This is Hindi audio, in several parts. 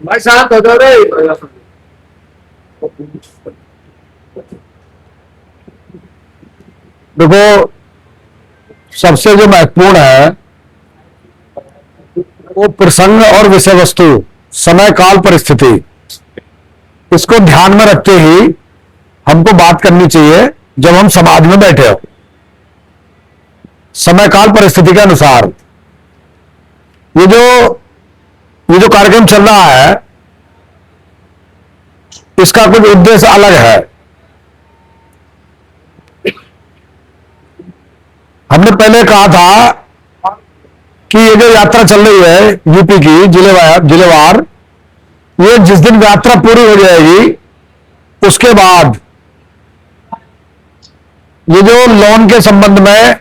भाई शांत हो जाओ रे। देखो, सबसे जो महत्वपूर्ण है वो प्रसंग और विषय वस्तु, समय काल परिस्थिति, इसको ध्यान में रखते ही हमको बात करनी चाहिए जब हम समाज में बैठे हो। समय काल परिस्थिति के अनुसार ये जो कार्यक्रम चल रहा है, इसका कुछ उद्देश्य अलग है। हमने पहले कहा था कि ये जो यात्रा चल रही है यूपी की जिलेवार, ये जिस दिन यात्रा पूरी हो जाएगी उसके बाद ये जो लोन के संबंध में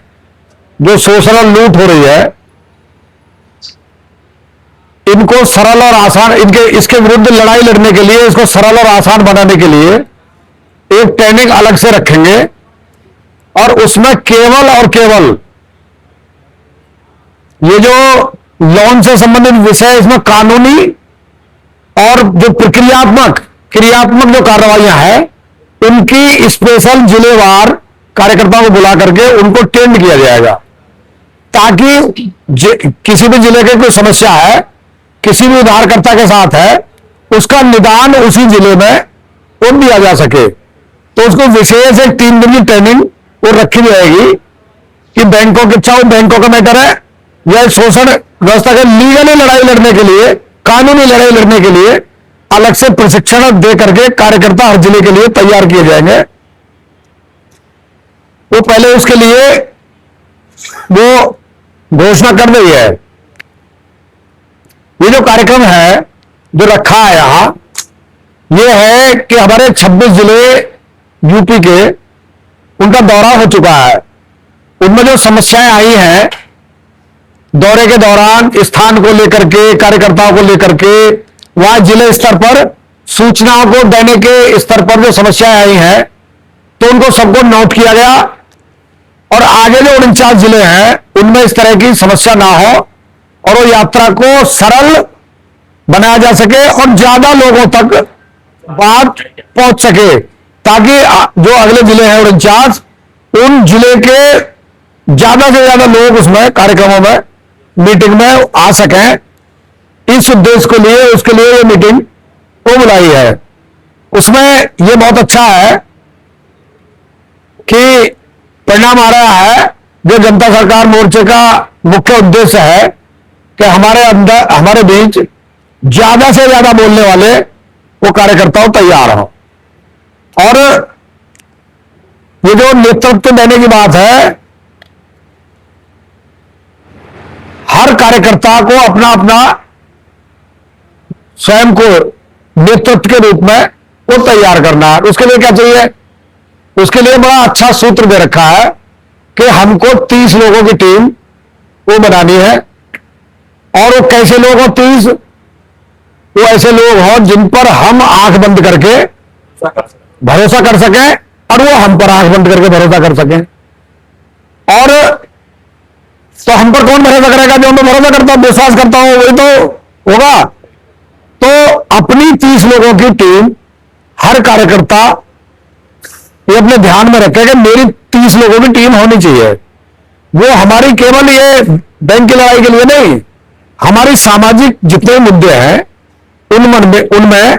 जो शोषण लूट हो रही है, इनको सरल और आसान, इसके विरुद्ध लड़ाई लड़ने के लिए, इसको सरल और आसान बनाने के लिए एक ट्रेनिंग अलग से रखेंगे और उसमें केवल और केवल ये जो लोन से संबंधित विषय, इसमें कानूनी और जो क्रियात्मक जो कार्रवाइयां हैं, उनकी स्पेशल जिलेवार कार्यकर्ताओं को बुला करके उनको ट्रेंड किया जाएगा, ताकि किसी भी जिले की कोई समस्या है, किसी भी उधारकर्ता के साथ है, उसका निदान उसी जिले में वो दिया जा सके। तो उसको विशेष एक 3 दिन की ट्रेनिंग वो रखी जाएगी कि बैंकों के, चाहे बैंकों का मैटर है या शोषण व्यवस्था के लीगली लड़ाई लड़ने के लिए, कानूनी लड़ाई लड़ने के लिए अलग से प्रशिक्षण दे करके कार्यकर्ता हर जिले के लिए तैयार किए जाएंगे। वो पहले उसके लिए वो घोषणा कर रही है। ये जो कार्यक्रम है जो रखा है यहां, ये है कि हमारे 26 जिले यूपी के, उनका दौरा हो चुका है। उनमें जो समस्याएं आई हैं दौरे के दौरान, स्थान को लेकर के, कार्यकर्ताओं को लेकर के, वहां जिले स्तर पर सूचनाओं को देने के स्तर पर जो समस्याएं आई हैं, तो उनको सबको नोट किया गया और आगे जो 49 जिले हैं उनमें इस तरह की समस्या ना हो और वो यात्रा को सरल बनाया जा सके और ज्यादा लोगों तक बात पहुंच सके, ताकि जो अगले जिले हैं 49, उन जिले के ज्यादा से ज्यादा लोग उसमें कार्यक्रमों में, मीटिंग में आ सकें। इस उद्देश्य के लिए, उसके लिए ये मीटिंग को बुलाई है। उसमें ये बहुत अच्छा है कि परिणाम आ रहा है। जो जनता सरकार मोर्चे का मुख्य उद्देश्य है कि हमारे बीच ज्यादा से ज्यादा बोलने वाले वो कार्यकर्ताओं तैयार हों। और ये जो नेतृत्व देने की बात है, हर कार्यकर्ता को अपना अपना स्वयं को नेतृत्व के रूप में वो तैयार करना है। उसके लिए क्या चाहिए? उसके लिए बड़ा अच्छा सूत्र दे रखा है कि हमको 30 लोगों की टीम वो बनानी है। और वो कैसे लोग हो 30? वो ऐसे लोग हो जिन पर हम आंख बंद करके भरोसा कर सकें और वो हम पर आंख बंद करके भरोसा कर सकें। और तो हम पर कौन भरोसा करेगा? जो हम पर भरोसा करता हूं, विश्वास करता हूं, वही तो होगा। तो अपनी 30 लोगों की टीम, हर कार्यकर्ता ये अपने ध्यान में रखे कि मेरी 30 लोगों की टीम होनी चाहिए। वो हमारी केवल ये बैंक की लड़ाई के लिए नहीं, हमारी सामाजिक जितने मुद्दे हैं उनमें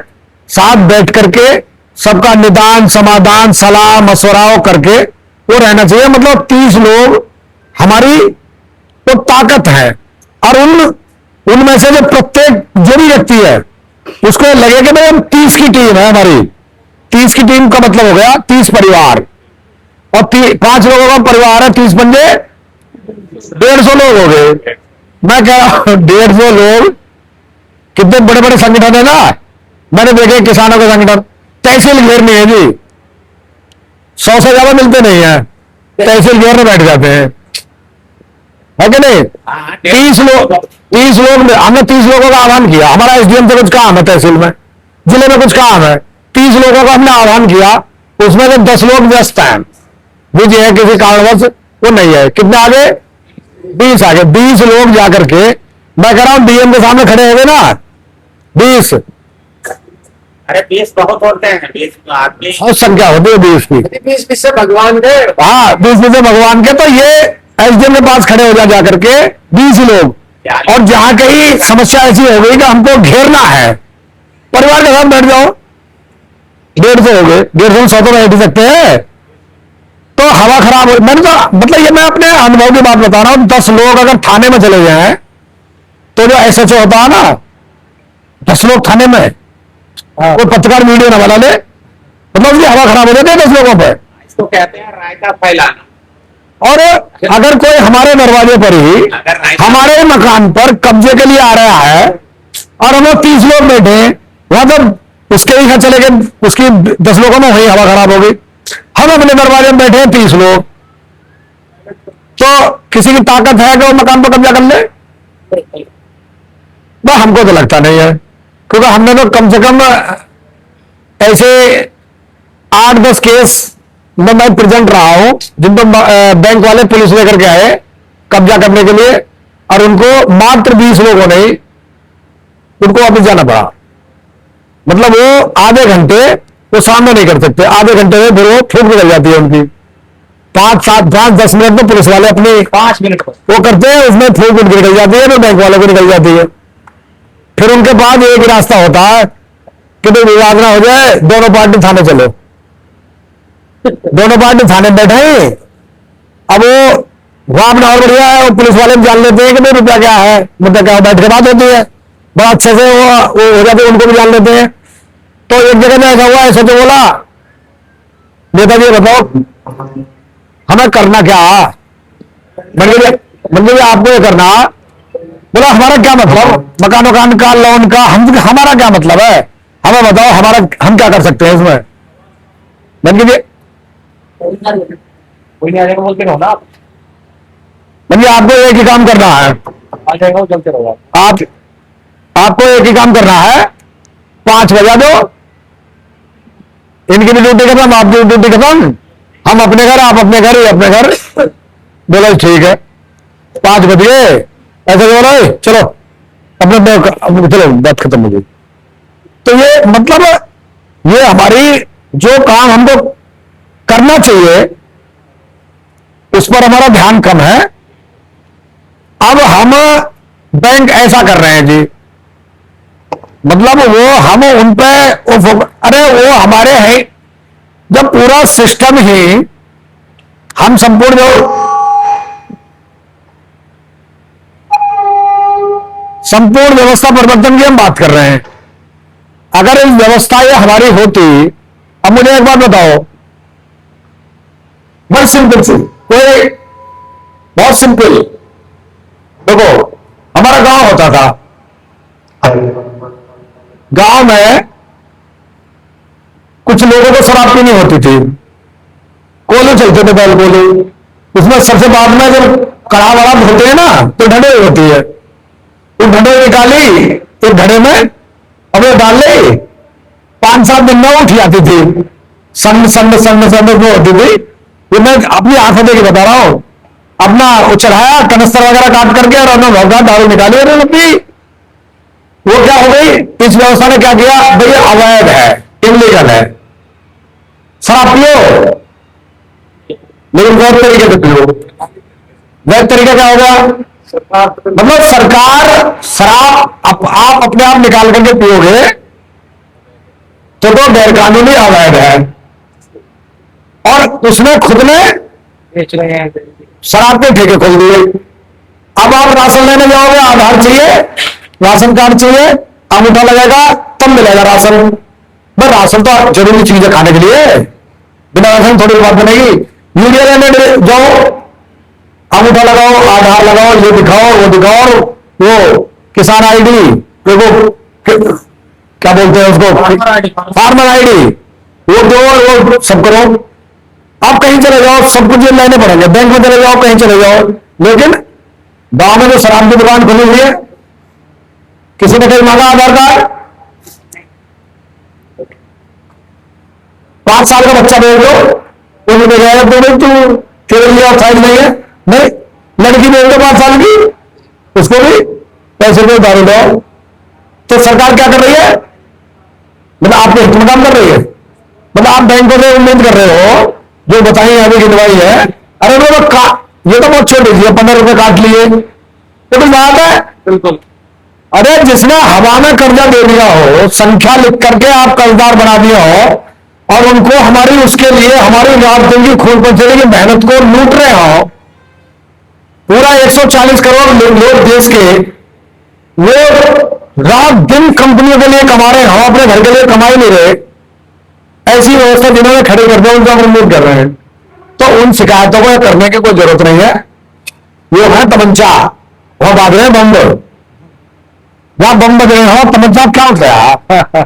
साथ बैठ करके सबका निदान, समाधान, सलाह मशवरा करके वो रहना चाहिए। मतलब 30 लोग हमारी तो ताकत है। और उनमें से जो प्रत्येक जो भी व्यक्ति है उसको लगे कि भाई हम 30 की टीम है हमारी। 30 की टीम का मतलब हो गया 30 परिवार, और 5 लोगों का परिवार है, 30 बन गए 150 लोग हो गए। मैं कह रहा हूं 150 लोग, कितने बड़े बड़े संगठन है ना। मैंने देखे किसानों के संगठन, तहसील घेर नहीं है जी, 100 से ज्यादा मिलते नहीं है, तहसील घेर में बैठ जाते हैं, है कि नहीं? 30 लोग हमने 30 लोगों का आह्वान किया। हमारा एसडीएम से कुछ काम है, तहसील में, जिले में कुछ काम है, 30 लोगों का हमने आह्वान किया। उसमें से 10 लोग व्यस्त हैं, बुझे है किसी कारणवश वो नहीं है। कितने आगे? 20 आगे। 20 लोग जाकर के, मैं कह रहा हूं डीएम के सामने खड़े हो गए ना 20। अरे 20 बहुत होते हैं, 20 आदमी बहुत संख्या होती है 20 की। 20 से भगवान के। हाँ 20 से भगवान के। तो ये एसडीएम के पास खड़े हो जा करके 20 लोग, और जहां कहीं समस्या ऐसी हो गई कि हमको घेरना है, परिवार के साथ बैठ जाओ। 150 हो गए, 150 100 तो बैठ ही सकते हैं। तो हवा खराब हो, मैंने तो मतलब ये मैं अपने अनुभव की बात बता रहा हूं। 10 लोग अगर थाने में चले जाए तो जो एसएचओ होता है ना, 10 लोग थाने में, वो पत्रकार वीडियो ना बना ले, मतलब उसकी हवा खराब हो जाती है 10 लोगों पर। इसको कहते हैं रायता फैलाना। और अगर कोई हमारे दरवाजे पर ही हमारे मकान पर कब्जे के लिए आ रहा है और हम लोग 30 लोग बैठे, वहां तो उसके ही चले गए, उसकी 10 लोगों में वही हवा खराब हो गई। हम अपने दरवाजे में बैठे हैं 30 लोग, तो किसी की ताकत है कि वो मकान पर कब्जा कर ले? वह हमको तो लगता नहीं है, क्योंकि हमने तो कम से कम ऐसे 8-10 केस में मैं प्रेजेंट रहा हूं, जिन पर बैंक वाले पुलिस लेकर के आए कब्जा करने के लिए, और उनको मात्र 20 लोगों ने उनको वापस जाना पड़ा। मतलब वो आधे घंटे वो सामने नहीं कर सकते, आधे घंटे में फिर वो फूक निकल जाती है उनकी। 5-7-5-10 मिनट में पुलिस वाले अपनी 5 मिनट वो करते हैं, उसमें फूक निकल जाती है, तो बैंक वालों को निकल जाती है। फिर उनके पास एक रास्ता होता है कि कोई विवाद ना हो जाए, दोनों पार्टी थाने चलो। दोनों पार्टी थाने बैठे हैं, अब वो वहां अपना और बढ़िया है, वो पुलिस वाले जान लेते हैं कि भाई मुद्दा क्या है, मुद्दा क्या, बैठ के बात होती है, बड़ा अच्छे से वो हो जाते, उनको भी जान लेते हैं। तो एक जगह में ऐसा हुआ, ऐसा तो बोला, नेताजी बताओ हमें करना क्या? मतलब आपको ये करना, बोला हमारा क्या मतलब, मकान वकान का, लोन का, हमारा क्या मतलब है, हमें बताओ, हम क्या कर सकते हैं इसमें? बन गई कोई नहीं आ जाएगा बोलते रहो ना आप। मतलब आपको एक ही काम करना है, आ जाएगा वो, चलते रहो आपको एक ही काम करना है, 5 बजा दो, इनकी भी ड्यूटी खत्म, आपकी ड्यूटी खत्म, हम अपने घर, आप अपने घर, ही अपने घर। बोला ठीक है, 5 बज गए, ऐसे बोल रहे चलो अपने चलो, बात खत्म हो गई। तो ये मतलब ये हमारी जो काम हमको करना चाहिए उस पर हमारा ध्यान कम है। अब हम बैंक ऐसा कर रहे हैं जी, मतलब वो हम उन पे अरे वो हमारे हैं, जब पूरा सिस्टम ही हम संपूर्ण जो संपूर्ण व्यवस्था परिवर्तन की हम बात कर रहे हैं, अगर इस व्यवस्था ये हमारी होती, अब मुझे एक बात बताओ, बहुत सिंपल सी, कोई बहुत सिंपल, देखो हमारा गांव होता था, गांव में कुछ लोगों को शराब पीनी होती थी, कोले चलते थे, बैल कोले, उसमें सबसे बाद में जब कड़ा वड़ा होते हैं ना तो ढंडे होती है, वो ढंडे निकाली एक घड़े में, अब वो डाल ले, 5-7 दिन में उठ जाती थी, संड संड संड संड वो होती थी। ये मैं अपनी आंखों देख बता रहा हूं, अपना वो चढ़ाया कनस्तर वगैरह काट करके और अपना भौका दारू निकाली और पी। वो क्या हो गई, इस व्यवस्था ने क्या किया, भैया अवैध है, इलीगल है, शराब पियो लेकिन वैध तरीके से पियो। वैध तरीका क्या होगा, मतलब सरकार शराब आप अपने आप निकाल करके पियोगे तो गैर कानूनी अवैध है, और उसने खुद ने बेच रहे हैं। शराब के ठेके खोल दिए। अब आप राशन लेने जाओगे, आधार चाहिए, राशन कार्ड चाहिए, अंगूठा लगेगा तब मिलेगा राशन। भाई राशन तो जरूरी चीज है खाने के लिए, बिना राशन थोड़ी बात बनेगी। यूरिया लेने जाओ, अंगूठा लगाओ, आधार लगाओ, ये दिखाओ वो दिखाओ, वो किसान आईडी, देखो क्या बोलते हैं उसको, फार्मर आईडी, वो दो, वो सब करो। आप कहीं चले जाओ, सब कुछ ये लेने पड़ेंगे, बैंक में चले जाओ, कहीं चले जाओ, लेकिन गांव में जो शराब की दुकान खुली हुई है, किसी ने कहीं मांगा आधार कार्ड, 5 साल का बच्चा भेज दो, तो मुझे कहेगा तो भाई तू केवल ये ऑफसाइड नहीं है, नहीं, लड़की भी 5 साल की, उसको भी पैसे को दारू दो। तो सरकार क्या कर रही है, मतलब आपके हित में काम कर रही है। मतलब आप बैंकों से उम्मीद कर रहे हो, जो बताइए अभी की दवाई है, अरे वो ये तो बहुत छोटी थी, 15 रुपए काट लिए, तो कुछ बात है। बिल्कुल। अरे जिसने हवा में कर्जा दे दिया हो, संख्या लिख करके आप कर्जदार बना दिया हो, और उनको हमारी उसके लिए हमारी रात दिन की खून पसीने की मेहनत को लूट रहे हो, पूरा 140 करोड़ लोग देश के, वो रात दिन कंपनियों के लिए कमा रहे हो, अपने घर के लिए कमा ही नहीं रहे। ऐसी व्यवस्था जिन्होंने खड़ी कर दिया उनको प्रमोट कर रहे हैं। तो उन शिकायतों को करने की कोई जरूरत नहीं है। वो है तमंचा, वहां बांध रहे हैं बम, वहां बम बज रहे हो, तमंचा क्या होता है?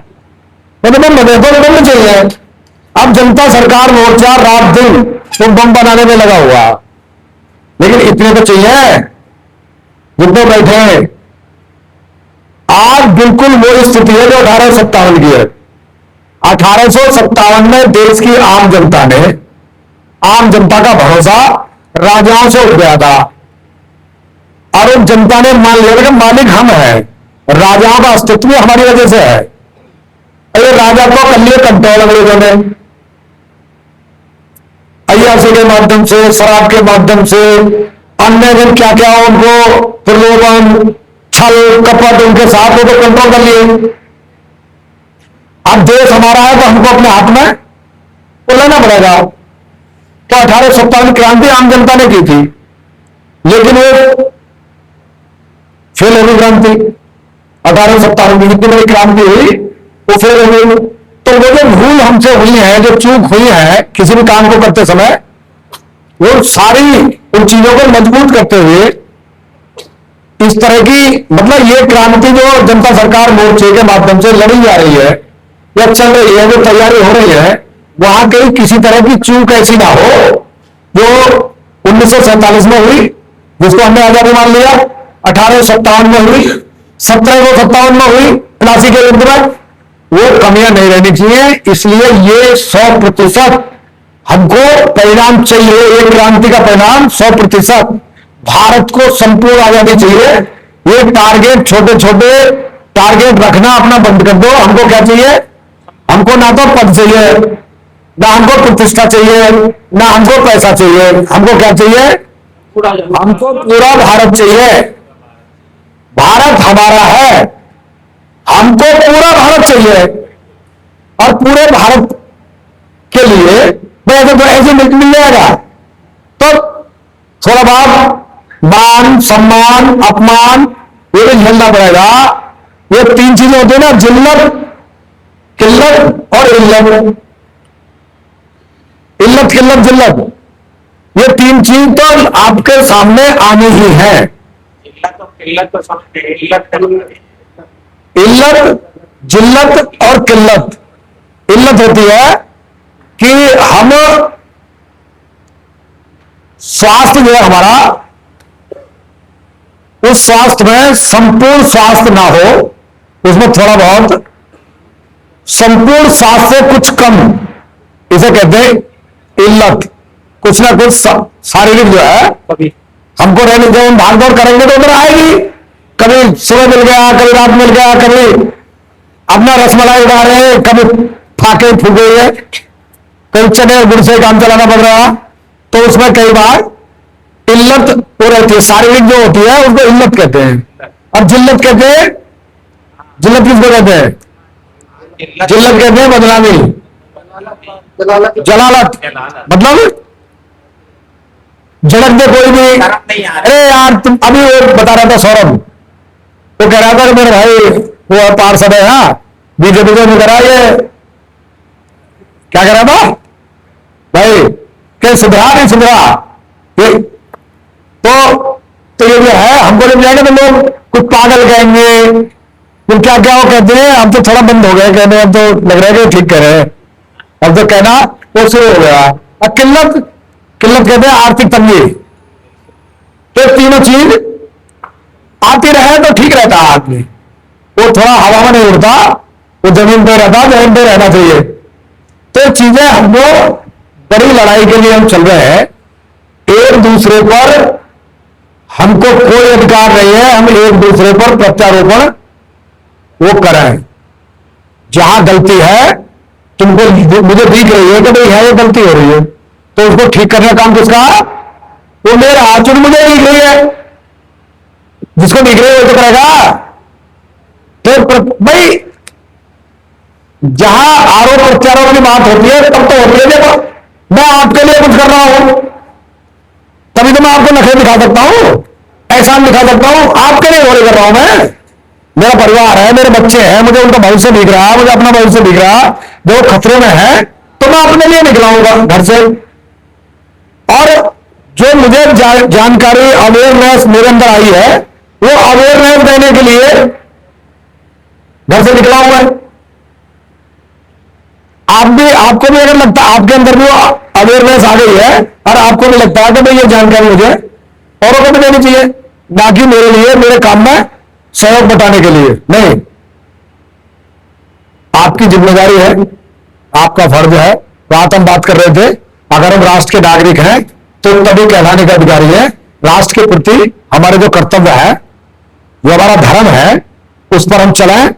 तो बम बजे तो बम चाहिए। अब जनता सरकार मोर्चा रात दिन तो बम बनाने में लगा हुआ, लेकिन इतने तो चाहिए जितने बैठे हैं। आज बिल्कुल वो स्थिति है जो 1857 की है। 1857 में देश की आम जनता का भरोसा राजाओं से उठ गया था, और उन जनता ने मान लिया कि मालिक हम हैं, राजाओं का अस्तित्व हमारी वजह से है। अरे राजा को कर लिए कंट्रोल अंग्रेजों ने, अय्याशी के माध्यम से, शराब के माध्यम से, अन्य दिन क्या क्या उनको प्रलोभन, छल कपट उनके साथ वो कंट्रोल कर लिए। अब देश हमारा है तो हमको अपने हाथ में वो लेना पड़ेगा। तो 1857 क्रांति आम जनता ने की थी, लेकिन वो फेल हो गई क्रांति। 1857 में जितनी बड़ी क्रांति हुई वो फेल हो गई। तो वो जो भूल हमसे हुई है, जो चूक हुई है किसी भी काम को करते समय, वो सारी उन चीजों को मजबूत करते हुए इस तरह की, मतलब ये क्रांति जो जनता सरकार मोर्चे के माध्यम से लड़ी जा रही है या चल रही है, जो तैयारी हो रही है, वहां कहीं किसी तरह की चूक ऐसी ना हो जो 1947 में हुई, जिसको हमने आजादी मान लिया, 1857 में हुई, 1757 में हुई, 89 के युद्ध में, वो कमियां नहीं रहनी चाहिए। इसलिए ये 100% हमको परिणाम चाहिए। ये क्रांति का परिणाम 100% भारत को संपूर्ण आजादी चाहिए। ये टारगेट, छोटे छोटे टारगेट रखना अपना बंद कर दो। हमको क्या चाहिए? हमको ना तो पद चाहिए, ना हमको प्रतिष्ठा चाहिए, ना हमको पैसा चाहिए। हमको क्या चाहिए? हमको पूरा भारत चाहिए। भारत हमारा है, हमको पूरा भारत चाहिए। और पूरे भारत के लिए ऐसे मिल जाएगा तो थोड़ा बहुत मान, सम्मान, अपमान ये भी झेलना पड़ेगा। ये 3 चीजें होती है ना, जिल्लत, किल्लत और इल्लत। इल्लत, किल्लत, जिल्लत, ये 3 चीज तो आपके सामने आनी ही है। इल्लत, जिल्लत और किल्लत। इल्लत होती है कि हम स्वास्थ्य जो है हमारा, उस स्वास्थ्य में संपूर्ण स्वास्थ्य ना हो, उसमें थोड़ा बहुत संपूर्ण स्वास्थ्य से कुछ कम, इसे कहते हैं इल्लत। कुछ ना कुछ शारीरिक जो है हमको रहने, जब हम भाग दौड़ करेंगे तो उधर आएगी। कभी सुबह मिल गया, कभी रात मिल गया, कभी अपना रसमलाई उड़ा रहे हैं, कभी फाके फूके हुए, कभी चने गुड़ से काम चलाना पड़ रहा, तो उसमें कई बार इल्लत हो रहती है। शारीरिक जो होती है उसको इल्लत कहते हैं। और जिल्लत कहते हैं, जिल्लत किसको कहते हैं? जिल्लत कहते हैं बदनामी, जलालत, मतलब झड़क दे कोई भी। अरे यार तुम, अभी वो बता रहा था सौरभ, वो कह रहा था कि मेरे भाई वो पार्षद है, हाँ बीजेपी में करा, ये क्या कह रहा था भाई कि सुधरा नहीं सुधरा ये, तो ये जो है हमको जब जाएंगे तो लोग कुछ पागल कहेंगे, फिर क्या क्या वो कहते हैं। अब तो थोड़ा बंद हो गया कहने, अब तो लग रहा है कि ठीक कह रहे हैं, अब तो कहना वो शुरू हो गया। अब किल्लत, किल्लत कहते हैं आर्थिक तंगी। तो तीनों चीज आती रहे तो ठीक रहता है आदमी, वो थोड़ा हवा में नहीं उड़ता, वो जमीन पे रहता, जमीन पे रहना चाहिए। तो चीजें हमको बड़ी लड़ाई के लिए हम चल रहे हैं, एक दूसरे पर हमको कोई अधिकार नहीं है, हम एक दूसरे पर प्रत्यारोपण वो करें। जहां गलती है तुमको मुझे दिख रही है कि भाई है ये गलती हो रही है, तो उसको ठीक करने का काम किसका? वो मेरा चुन मुझे दिख रही है, जिसको दिख रही है वो तो करेगा। तो भाई जहां आरोप प्रत्यारोप की बात होती है तब तो होती है देखो मैं आपके लिए कुछ कर रहा हूं, तभी तो मैं आपको नखरे दिखा सकता हूं, एहसान दिखा सकता हूं। आपके लिए थोड़ी कर रहा हूं मैं, मेरा परिवार है, मेरे बच्चे हैं, मुझे उनका भविष्य दिख रहा है, मुझे अपना भविष्य दिख रहा, जो खतरे में है, तो मैं अपने लिए निकलाऊंगा घर से। और जो मुझे जानकारी अवेयरनेस मेरे अंदर आई है, वो अवेयरनेस देने के लिए घर से निकला हुआ है। आपको भी अगर लगता है आपके अंदर भी अवेयरनेस आ गई है और आपको भी लगता है कि भाई ये जानकारी मुझे औरों को भी देनी चाहिए, ना कि मेरे लिए मेरे काम में सहयोग बताने के लिए नहीं, आपकी जिम्मेदारी है, आपका फर्ज है। बात हम बात कर रहे थे, अगर हम राष्ट्र के नागरिक हैं तो तभी कहलाने का अधिकारी है। राष्ट्र के प्रति हमारे जो कर्तव्य है, जो हमारा धर्म है, उस पर हम चलें,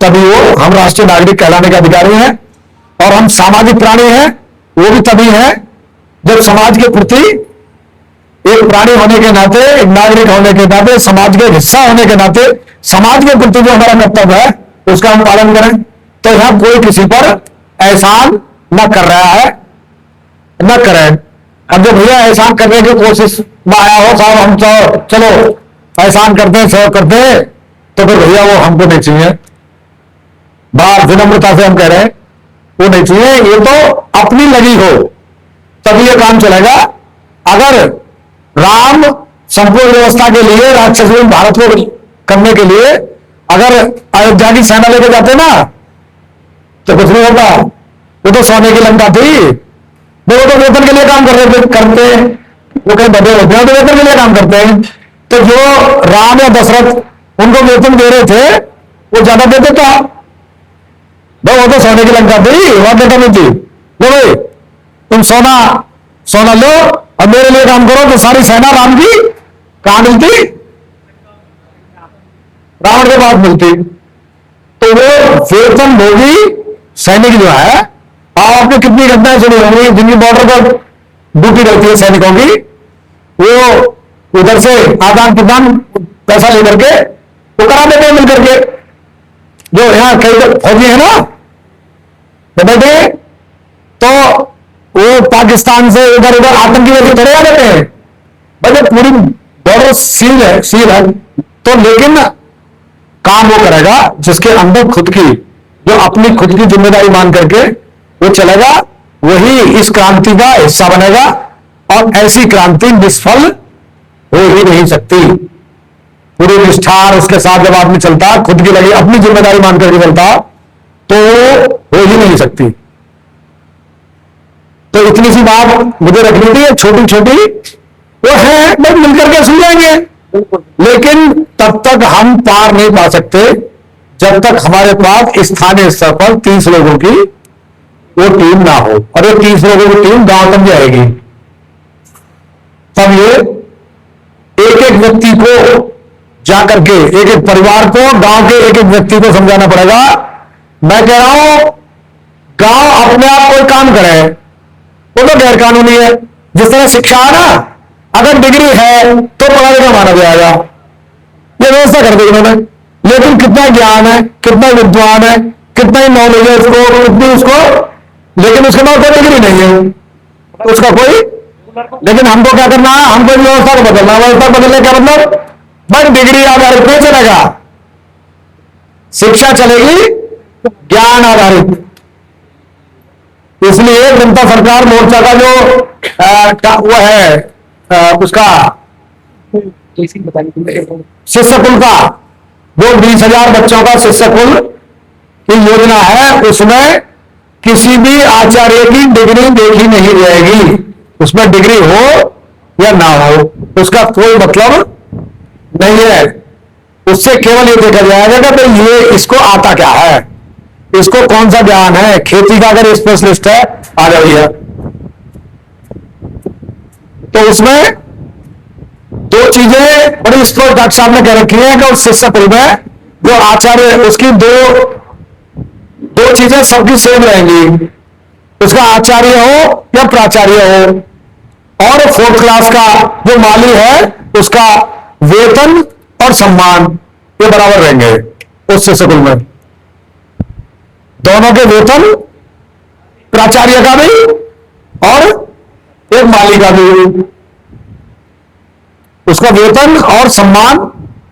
तभी वो हम राष्ट्रीय नागरिक कहलाने के अधिकारी हैं। और हम सामाजिक प्राणी हैं, वो भी तभी है जब समाज के प्रति एक प्राणी होने के नाते, एक नागरिक होने के नाते, समाज के हिस्सा होने के नाते, समाज के प्रति जो हमारा कर्तव्य है उसका हम पालन करें। तो यहां कोई किसी पर एहसान न कर रहा है, न करें। अब जो भैया एहसान करने की कोशिश में आया हो, साहब हम तो चलो एहसान करते हैं, सहयोग करते हैं, तो फिर भैया वो हमको नहीं चाहिए। बात विनम्रता से हम कह रहे हैं वो नहीं चाहिए। ये तो अपनी लगी हो तभी ये काम चलेगा। अगर राम संपूर्ण व्यवस्था के लिए, राक्षस भारत को करने के लिए अगर अयोध्या की सेना लेके जाते ना तो कुछ नहीं होता। वो तो सोने की लंका थी, वो तो वेतन के लिए काम कर रहे थे, करते वो कहीं बड़े होते हैं तो वेतन के लिए काम करते हैं। तो जो राम या दशरथ उनको वेतन दे रहे थे वो ज्यादा देते था, वो तो सोने की लंका थी, वहां बेटा नहीं थी। लो भाई तुम सोना लो और मेरे लिए काम करो, तो सारी सेना राम की कहां मिलती? रावण के पास मिलती। तो वो वेतन भोगी सैनिक जो है, आपने कितनी घटनाएं सुनी होंगी जिनकी बॉर्डर पर ड्यूटी रहती है सैनिकों की, वो उधर से आदान प्रदान पैसा लेकर के वो करा देते हैं मिल करके। जो यहां कई फौजी है ना बैठे, तो वो पाकिस्तान से इधर उधर आतंकी वैसे थोड़े आ जाते हैं, भाई पूरी बॉर्डर सील है। तो लेकिन काम वो करेगा जिसके अंदर खुद की, जो अपनी खुद की जिम्मेदारी मान करके वो चलेगा, वही इस क्रांति का हिस्सा बनेगा। और ऐसी क्रांति निष्फल हो ही नहीं सकती। पूरी निष्ठार उसके साथ जब आदमी चलता, खुद की लगी अपनी जिम्मेदारी मान करके चलता, तो हो ही नहीं सकती। तो इतनी सी बात मुझे रखनी थी, छोटी छोटी वो है, बस मिलकर के सुन जाएंगे। लेकिन तब तक हम पार नहीं पा सकते जब तक हमारे पास स्थानीय स्तर पर 30 लोगों की वो टीम ना हो। और ये 30 लोगों की टीम गांव तक जाएगी, तब ये एक एक व्यक्ति को जाकर के, एक एक परिवार को, गांव के एक एक व्यक्ति को समझाना पड़ेगा। मैं कह रहा हूं गांव अपने आप कोई काम करे वो तो गैर कानूनी है। जिस तरह शिक्षा है ना, अगर डिग्री है तो पढ़ा लिखा माना जाएगा, ये व्यवस्था कर दी इन्होंने। लेकिन कितना ज्ञान है, कितना विद्वान है, कितना ही नॉलेज है उसको, कितनी उसको, लेकिन उसके बाद कोई डिग्री नहीं है उसका कोई। लेकिन हमको क्या करना है, हमको व्यवस्था को बदलना। व्यवस्था बदलने का मतलब बस डिग्री आधारित नहीं चलेगा, शिक्षा चलेगी ज्ञान आधारित। इसलिए जनता सरकार मोर्चा का जो वो है उसका शिष्य कुल का, जो 20,000 बच्चों का शिष्य कुल की योजना है, उसमें किसी भी आचार्य की डिग्री देखी नहीं जाएगी। उसमें डिग्री हो या ना हो उसका कोई मतलब नहीं है। उससे केवल ये देखा जाएगा कि ये इसको आता क्या है, इसको कौन सा ज्ञान है। खेती का अगर स्पेशलिस्ट है आ जाइए, तो उसमें दो चीजें बड़ी स्पष्ट डॉक्टर साहब ने कह रखी है कि उस शिष्य कुल में जो आचार्य है उसकी दो चीजें सबकी सेम रहेंगी, उसका आचार्य हो या प्राचार्य हो, और फोर्थ क्लास का जो माली है उसका वेतन और सम्मान ये बराबर रहेंगे उस शिष्य कुल में। दोनों के वेतन, प्राचार्य का भी और एक माली का भी, उसका वेतन और सम्मान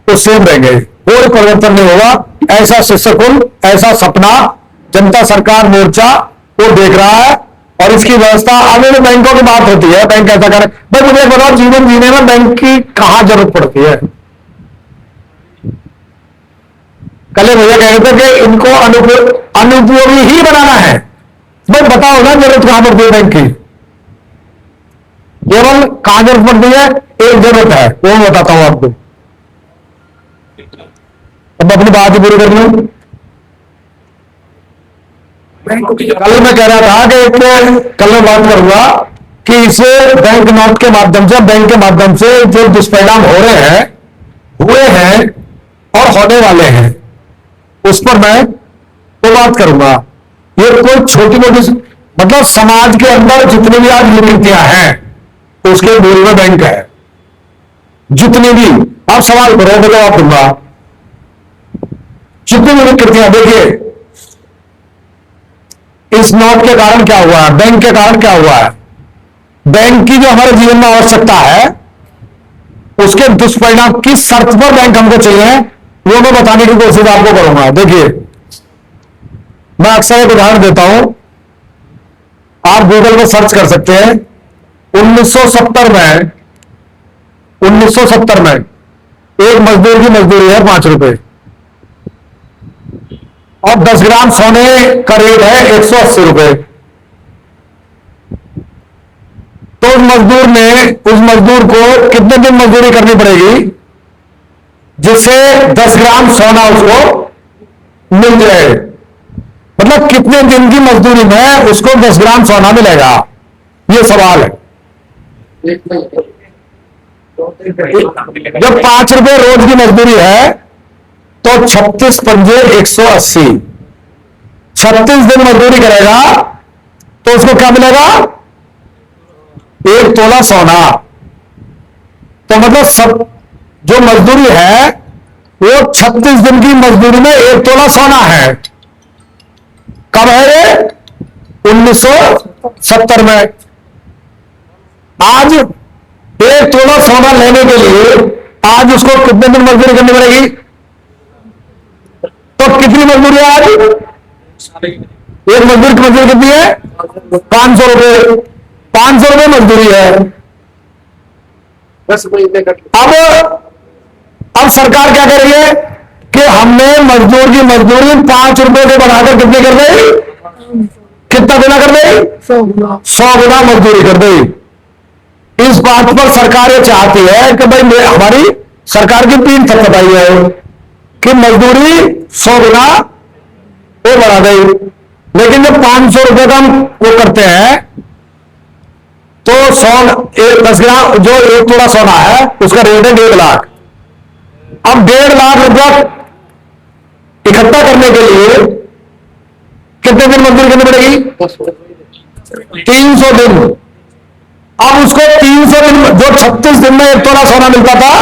तो सेम रहेंगे, कोई परिवर्तन नहीं होगा। ऐसा शिष्य कुल, ऐसा सपना जनता सरकार मोर्चा वो देख रहा है। और इसकी व्यवस्था आगे में बैंकों की बात होती है, बैंक ऐसा करे, भाई मुझे बताओ जीवन जीने में बैंक की कहां जरूरत पड़ती है? कल भैया कह रहे थे कि इनको अनुपयोगी ही बनाना है, भाई बताओ ना जरूरत कहां पड़ती है बैंक की? केवल कहां जरूरत पड़ती है? एक जरूरत है, वो मैं बताता हूं आपको। अब अपनी बात ही पूरी कर लूं। कल मैं कह रहा था कि कल मैं बात करूंगा कि इसे बैंक नोट के माध्यम से, बैंक के माध्यम से जो दुष्परिणाम हो रहे हैं, हुए हैं और होने वाले हैं, उस पर मैं तो बात करूंगा। ये कोई छोटी मोटी, मतलब समाज के अंदर जितनी भी आज विकृतियां हैं उसके मूल में बैंक है। जितनी भी, आप सवाल करो मैं जवाब दूंगा। जितनी भी विकृतियां, देखिए इस नोट के कारण क्या हुआ है, बैंक के कारण क्या हुआ है, बैंक की जो हमारे जीवन में आवश्यकता है उसके दुष्परिणाम किस शर्त पर बैंक हमको चाहिए वो मैं बताने की कोशिश आपको करूंगा। देखिए मैं अक्सर एक उदाहरण देता हूं, आप गूगल में सर्च कर सकते हैं। 1970 में एक मजदूर की मजदूरी है 5 रुपए और 10 ग्राम सोने का रेट है 180 रुपए। तो उस मजदूर को कितने दिन मजदूरी करनी पड़ेगी जिससे 10 ग्राम सोना उसको मिल जाए? मतलब कितने दिन की मजदूरी में उसको 10 ग्राम सोना मिलेगा, ये सवाल है। जब 5 रुपए रोज की मजदूरी है तो 36 पंजे 180, 36 दिन मजदूरी करेगा तो उसको क्या मिलेगा? 1 तोला सोना। तो मतलब सब जो मजदूरी है वो 36 दिन की मजदूरी में 1 तोला सोना है। कब है ये? 1970 में। आज 1 तोला सोना लेने के लिए आज उसको कितने दिन मजदूरी करनी पड़ेगी? तो कितनी मजदूरी है आज? एक मजदूर की मजदूरी कितनी है? 500 रुपए। 500 रुपए मजदूरी है। अब सरकार क्या कर रही है कि हमने मजदूर की मजदूरी 5 रुपए से बढ़ाकर कितनी कर दी? कितना गुना कर दी? 100 गुना मजदूरी कर दी। इस बात पर सरकार ये चाहती है कि भाई हमारी सरकार की 3 थपथपाई है कि मजदूरी 100 गुना वो बढ़ा गई। लेकिन जब 500 रुपए का हम वो करते हैं तो 10 ग्राम जो 1 तोला सोना है उसका रेट है 1.5 लाख। अब 1.5 लाख रुपया इकट्ठा करने के लिए कितने दिन मजदूरी करनी पड़ेगी? 300 दिन। अब उसको 300 दिन, जो 36 दिन में 1 तोला सोना मिलता था,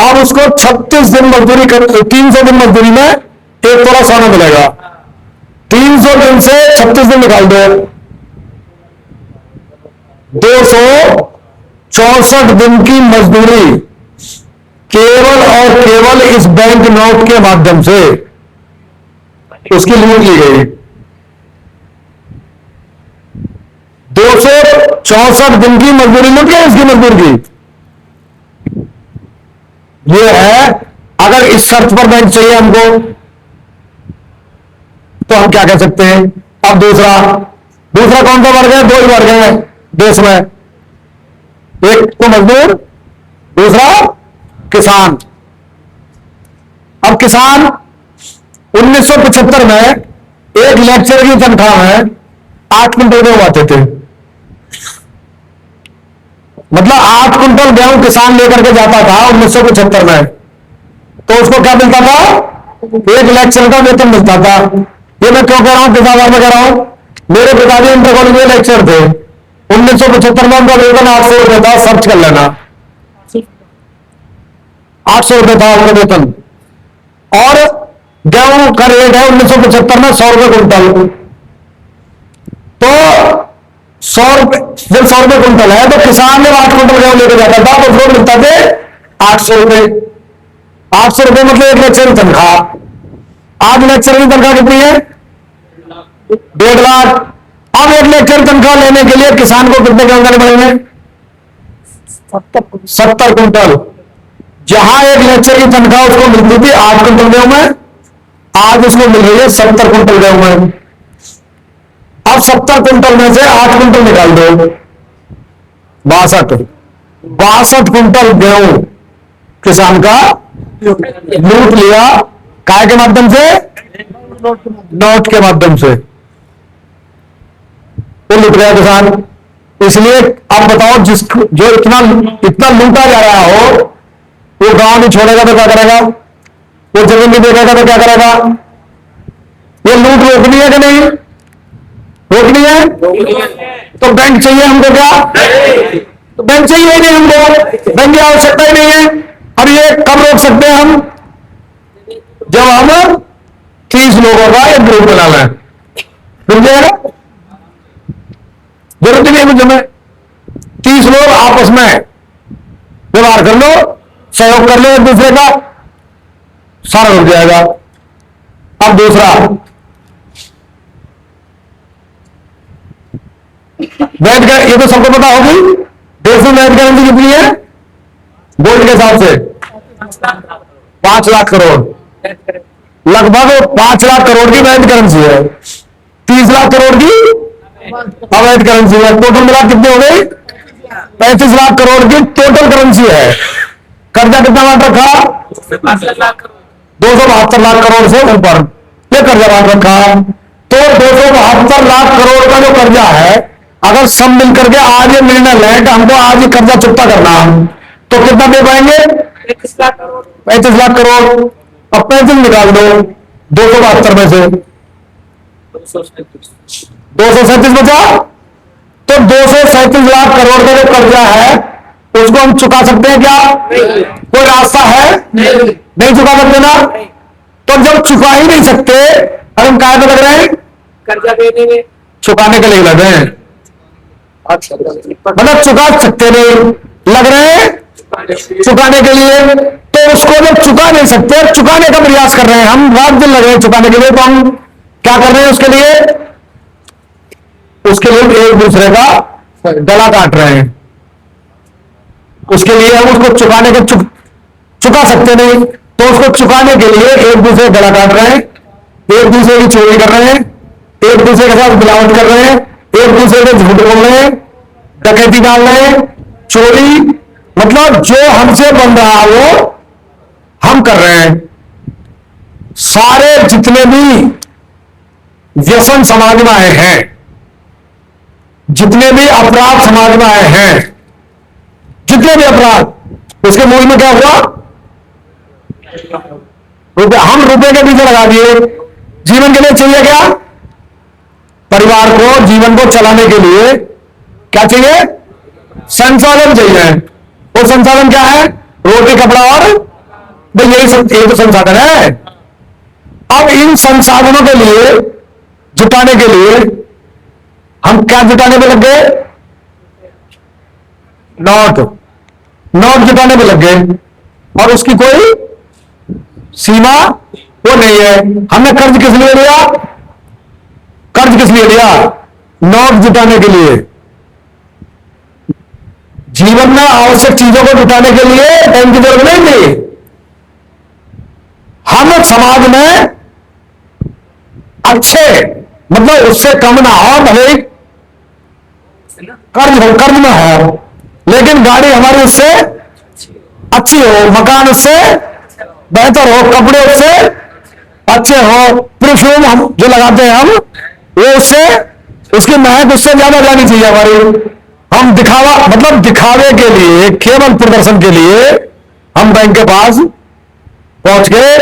अब उसको 36 दिन मजदूरी कर, 300 दिन मजदूरी में 1 तोला सोना मिलेगा। 300 दिन से 36 दिन निकाल दो, 264 दिन की मजदूरी केवल और केवल इस बैंक नोट के माध्यम से उसकी लूट ली गई। 264 दिन की मजदूरी लूट गई इसकी मजदूर की। ये है, अगर इस शर्त पर बैंक चाहिए हमको तो हम क्या कह सकते हैं? अब दूसरा कौन सा वर्ग है? 2 ही वर्ग है देश में, एक तो मजदूर, दूसरा किसान। अब किसान 1975 में एक लेक्चर की तनख्वाह में 8 क्विंटल गेहूं आते थे। मतलब 8 कुंटल गेहूं किसान लेकर के जाता था 1975 में, तो उसको क्या मिलता था? एक लेक्चर का वेतन मिलता था। ये मैं क्यों कह रहा हूं, किस आधार में कह रहा हूं? मेरे पिताजी इंटर कॉलेज में लेक्चर थे, 1975 में उनका वेतन 800 रुपये था, सर्च कर लेना, 800 रुपये था उनका वेतन। और गेहूं का रेट है 1975 में 100 रुपये कुंटल। तो 100 रुपये, जब 100 रुपये कुंटल है तो किसान जब 8 कुंटल गेहूं लेकर जाता था तो उसको मिलता थे 800 रुपये। 800 रुपये मतलब एक लेक्चर की तनख्वाह। आज लेक्चर की तनख्वाह कितनी है? 1.5 लाख। अब एक लेक्चर तनख्वाह लेने के लिए किसान को कितने गेहूं देने पड़ेंगे? 70 कुंटल। जहां एक लेक्चर की तनख्वाह उसको मिलती थी 8 कुंटल गेहूं में, आज उसको मिल रही है 70 कुंटल गेहूं में। अब 70 कुंटल में से 8 कुंटल निकाल दो, 62 कुंटल गेहूं किसान का लूट लिया। काय के माध्यम से? नोट के माध्यम से वो लूट गया किसान। इसलिए अब बताओ, जो इतना लूटा जा रहा हो वो गांव नहीं छोड़ेगा तो क्या करेगा? वो जमीन नहीं देगा तो क्या करेगा? ये लूट रोकनी है कि नहीं? रोकनी है। तो बैंक चाहिए हमको क्या? तो बैंक चाहिए ही नहीं हमको, बैंक की आवश्यकता ही नहीं है। अब ये कब रोक सकते हैं हम? जब हम 30 लोगों का एक ग्रुप बना लें, मिल जाएगा। जरूरत नहीं है मुझे, में 30 लोग आपस में व्यवहार कर लो, सहयोग कर लो एक दूसरे का, सारा रुक जाएगा। अब दूसरा, वैध का ये तो सबको पता होगी, देश में वैध करेंसी कितनी है गोल्ड के हिसाब से? 5 लाख करोड़, लगभग 5 लाख करोड़ की वैध करेंसी है, 30 लाख करोड़ की अवैध करेंसी है। टोटल मिला कितनी हो गई? 35 लाख करोड़ की टोटल करेंसी है। कर्जा कितना बांट रखा? 272 लाख करोड़ से ऊपर ये कर्जा बांट रखा। तो 272 लाख करोड़ का जो कर्जा है, अगर सब मिलकर के आज ये निर्णय लें कि हमको आज ये कर्जा चुकता करना, तो कितना दे पाएंगे? 35 लाख करोड़। 35 लाख करोड़। अब 35 निकाल दो 272 में से, 237 बचा। तो 237 लाख करोड़ का जो कर्जा है उसको हम चुका सकते हैं क्या? कोई रास्ता है? नहीं चुका सकते ना। तो जब चुका ही नहीं सकते, और हम काय पे लग रहे हैं? कर्जा देने में, चुकाने के लिए लग रहे हैं। मतलब चुका सकते नहीं, लग रहे हैं चुकाने के लिए। तो उसको जब चुका नहीं सकते, चुकाने का प्रयास कर रहे हैं, हम रात दिन लग रहे हैं चुकाने के लिए, तो हम क्या कर रहे हैं उसके लिए? उसके लिए एक दूसरे का गला काट रहे हैं। उसके लिए हम उसको चुकाने के चुका सकते नहीं, तो उसको चुकाने के लिए एक दूसरे का गला काट रहे हैं, एक दूसरे की चोरी कर रहे हैं, एक दूसरे के साथ मिलावट कर रहे हैं, एक दूसरे को झूठ बोल रहे हैं, डकैती डाल रहे हैं, चोरी, मतलब जो हमसे बन रहा है वो हम कर रहे हैं। सारे जितने भी व्यसन समाज में आए हैं, जितने भी अपराध समाज में आए हैं, जितने भी अपराध, उसके मूल में क्या हुआ? रुपए। हम रुपए के पीछे लगा दिए। जीवन के लिए चाहिए क्या? परिवार को, जीवन को चलाने के लिए क्या चाहिए? संसाधन चाहिए। वो संसाधन क्या है? रोटी, कपड़ा और भाई यही तो संसाधन है। अब इन संसाधनों के लिए जुटाने के लिए हम क्या जुटाने में लग गए? नोट जुटाने में लग गए, और उसकी कोई सीमा वो नहीं है। हमने कर्ज किस लिए लिया? कर्ज किस लिए लिया? नोट जुटाने के लिए। जीवन में आवश्यक चीजों को जुटाने के लिए बैंक की जरूरत नहीं थी। हम समाज में अच्छे, मतलब उससे कम ना हो, भले कर्ज में हो, लेकिन गाड़ी हमारी उससे अच्छी हो, मकान उससे बेहतर हो, कपड़े उससे अच्छे हो, परफ्यूम हम जो लगाते हैं हम, वो उससे, उसकी महक उससे ज्यादा जानी चाहिए हमारी। हम दिखावा, मतलब दिखावे के लिए, केवल प्रदर्शन के लिए हम बैंक के पास पहुंच गए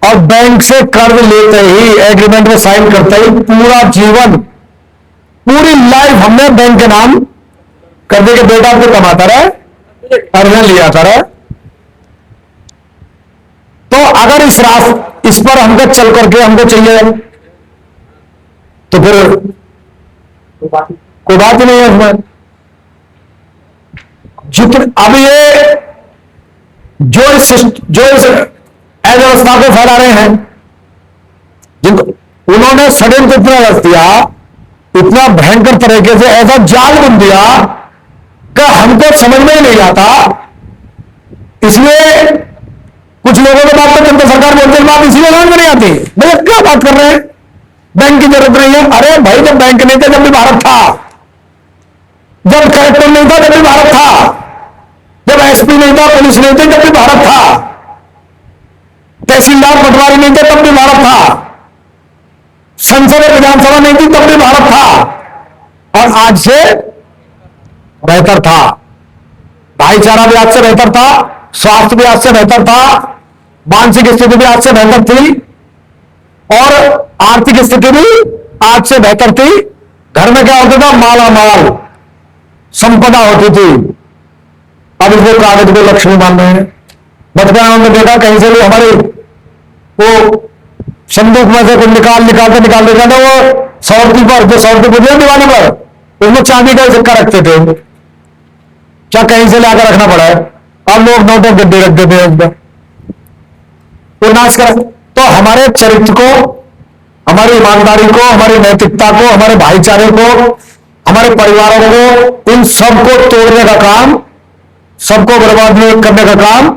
और बैंक से कर्ज लेते ही, एग्रीमेंट में साइन करते ही पूरा जीवन, पूरी लाइफ हमने बैंक के नाम कर दे के बेटा को कमाता रहे, अर्जन लिया था रहे। तो अगर इस पर हमको चल करके हमको चाहिए तो फिर कोई बात ही नहीं है उसमें। जितने अब ये जो इस अव्यवस्था को फैला रहे हैं, जिनको उन्होंने षड्यंत्र इतना रच दिया, इतना भयंकर तरीके से ऐसा जाल बुन दिया कि हमको समझ में ही नहीं आता। इसलिए कुछ लोगों के बात तो केंद्र सरकार बोलते हैं, बात इसलिए समझ में नहीं आती। भैया क्या बात कर रहे हैं, बैंक की जरूरत नहीं है। अरे भाई, जब बैंक नहीं था जब भी भारत था, जब कलेक्टर नहीं था जब भी भारत था, जब एसपी नहीं था, पुलिस नहीं थी जब भी भारत था, तहसीलदार पटवारी नहीं थे तब भी भारत था, संसद विधानसभा नहीं थी तब भी भारत था, और आज से बेहतर था। भाईचारा भी आज से बेहतर था, स्वास्थ्य भी आज से बेहतर था, मानसिक स्थिति भी आज से बेहतर थी, और आर्थिक स्थिति भी आज से बेहतर थी। घर में क्या होता था, माला माल संपदा होती थी। अब इसको कागज को लक्ष्मी मान रहे हैं। बचपन हमने देखा कहीं से भी हमारे वो संदूक में से कुछ निकाल देगा ना, वो सौरती पर जो सौरती पूछे दिवाली पर, उसमें चांदी का सिक्का रखते थे, क्या कहीं से लाकर रखना पड़ा है। अब लोग नोटों गड्ढे रख देते हैं उसमें, वो नाश कर। तो हमारे चरित्र को, हमारी ईमानदारी को, हमारी नैतिकता को, हमारे भाईचारे को, हमारे परिवारों को, इन सबको तोड़ने का काम, सबको बर्बाद करने का काम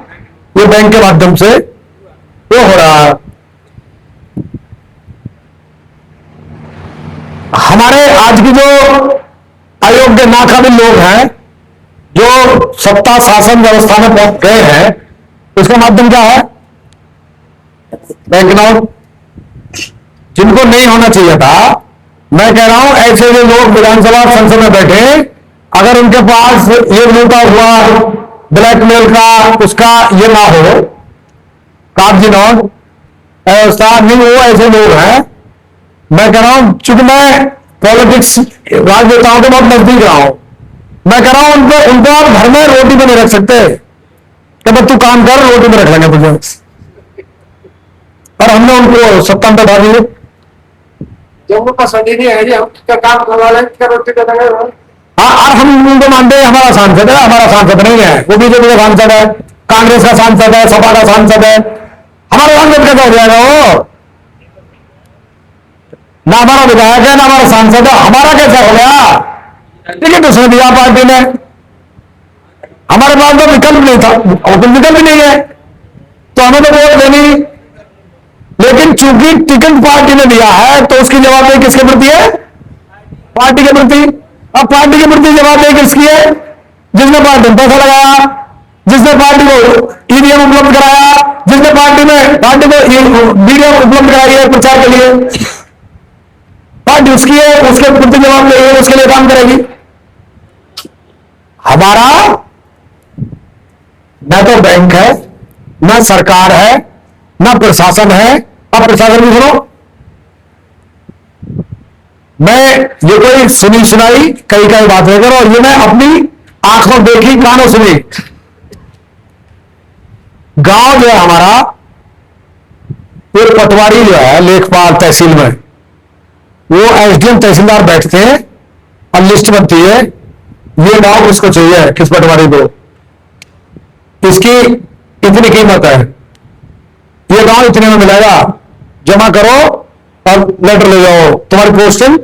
ये बैंक के माध्यम से वो हो रहा है। हमारे आज की जो अयोग्य नाकाबिल लोग हैं, जो सत्ता शासन व्यवस्था में पहुंच गए हैं, उसका माध्यम क्या है, बैंक नोट, जिनको नहीं होना चाहिए था। मैं कह रहा हूं ऐसे जो लोग विधानसभा संसद में बैठे, अगर उनके पास ये लूटा हुआ ब्लैकमेल का उसका ये ना हो, कागजी नोट व्यवस्था नहीं, वो ऐसे लोग हैं। मैं कह रहा हूं, चूंकि मैं पॉलिटिक्स राजनेताओं के बहुत नजदीक रहा हूं, मैं कह रहा हूं उनको आप घर में रोटी पे नहीं रख सकते कि बस तू काम कर, रोटी पे रख लेंगे तुझे। और हमने उनको सत्ता में बैठा दिए, जब वो पसंद ही नहीं है, हम क्या काम करवा लें, क्या रोटी का लगे। हाँ, और हम उनको मानते हैं हमारा सांसद है। हमारा सांसद नहीं है, वो बीजेपी का सांसद है, कांग्रेस का सांसद है, सपा का सांसद है। हमारा सांसद कैसा हो जाएगा वो? ना हमारा विधायक है, ना हमारा सांसद है, हमारा कैसा हो गया? टिकट उसने दिया पार्टी ने, हमारे पास तो विकल्प नहीं था, और कोई विकल्प नहीं है, तो हमें तो वोट देनी। लेकिन चूंकि टिकट पार्टी ने दिया है, तो उसकी जवाबदेही किसके प्रति है? पार्टी के प्रति। अब पार्टी के प्रति जवाबदेही किसकी है? जिसने पार्टी में पैसा लगाया, जिसने पार्टी को ईवीएम उपलब्ध कराया, जिसने पार्टी को मीडिया उपलब्ध कराई है प्रचार के लिए, पार्टी उसकी है, उसके प्रति जवाबदेही है, उसके लिए काम करेगी। हमारा न तो बैंक है, न सरकार है, न प्रशासन है। अब प्रशासन भी सुनो, मैं ये कोई सुनी सुनाई कई बात नहीं करो, ये मैं अपनी आंखों देखी, कानों सुनी। गांव जो है हमारा, एक पटवारी जो है लेखपाल तहसील में, वो एसडीएम तहसीलदार बैठते हैं और लिस्ट बनती है, ये गांव किसको चाहिए, किस पटवारी को, इसकी इतनी कीमत है, ये गांव इतने में मिलेगा, जमा करो और लेटर ले जाओ, तुम्हारी पोस्टिंग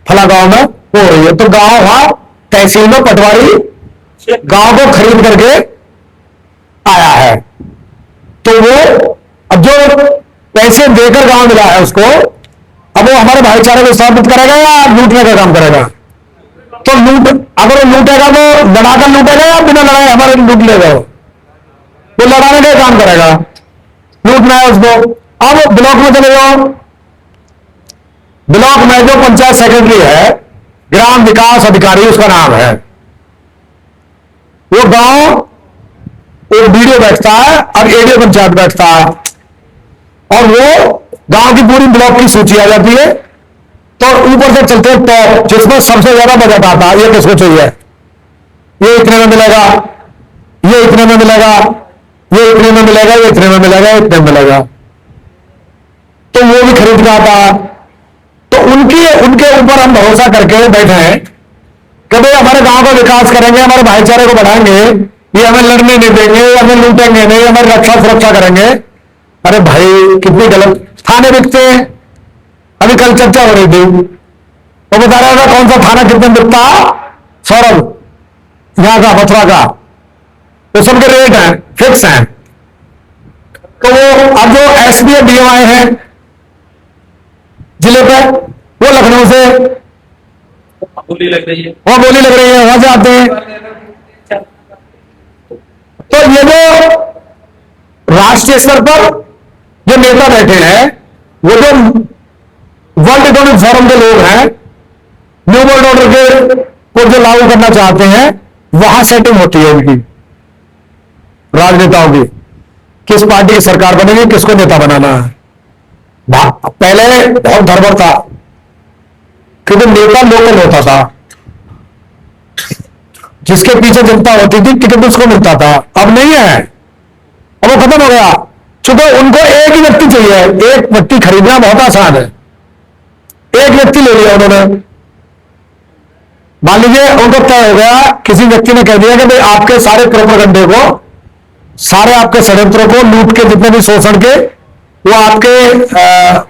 फला गांव में हो रही है। तो गांव वहां तहसील में पटवारी गांव को खरीद करके आया है, तो वो अब जो पैसे देकर गांव मिला है उसको, अब वो हमारे भाईचारे को स्थापित करेगा या लूटने का काम करेगा? तो अगर वो लूटेगा तो लड़ाकर लूटेगा या बिना लड़ाए हमारे लूट लेगा? वो लड़ाने का काम करेगा, लूटना है उसको। अब ब्लॉक में चले जाओ, ब्लॉक में जो पंचायत सेक्रेटरी है, ग्राम विकास अधिकारी उसका नाम है, वो गांव एक बीडीओ बैठता है और एडीओ पंचायत बैठता है, और वो गांव की पूरी ब्लॉक की सूची आ जाती है। तो ऊपर से चलते हैं टॉप, जिसमें सबसे ज्यादा बजट आता है, ये किसको चाहिए, ये इतने में मिलेगा, ये इतने में मिलेगा, ये इतने में मिलेगा, ये इतने में मिलेगा, इतने में मिलेगा, तो वो भी खरीद के आता है। तो उनके ऊपर हम भरोसा करके बैठे हैं कि भाई हमारे गांव का विकास करेंगे, हमारे भाईचारे को बढ़ाएंगे, ये हमें लड़ने नहीं देंगे, हमें लूटेंगे नहीं, हमारी रक्षा सुरक्षा करेंगे। अरे भाई कितनी गलत थाने बिकते हैं। अभी कल चर्चा हो रही थी, तो बता रहा था कौन सा थाना कितने बिकता, सौरभ यहां का मथुरा का, तो सबके रेट हैं, फिक्स हैं। तो वो अब जो एसपी डीएम आए हैं जिले पे, वो लखनऊ से बोली लग रही है, वहां बोली लग रही है, वहां से आते हैं। तो ये जो राष्ट्रीय स्तर पर जो नेता बैठे हैं, वो जो वर्ल्ड इकोनॉमिक फोरम के लोग हैं, न्यू वर्ल्ड ऑर्डर के को जो लागू करना चाहते हैं, वहां सेटिंग होती है उनकी राजनेताओं की, किस पार्टी की सरकार बनेगी, किसको नेता बनाना है। पहले बहुत धर्म था, क्योंकि नेता लोकल होता था, जिसके पीछे जनता होती थी टिकट उसको मिलता था। अब नहीं है, अब वो खत्म हो गया। चूंकि उनको एक ही व्यक्ति चाहिए, एक व्यक्ति खरीदना बहुत आसान है, एक व्यक्ति ले लिया उन्होंने। मान लीजिए उनको तय हो गया, किसी व्यक्ति ने कह दिया कि भाई आपके सारे प्रोपेगेंडे को, सारे आपके षड्यंत्रों को, लूट के जितने भी शोषण के वो आपके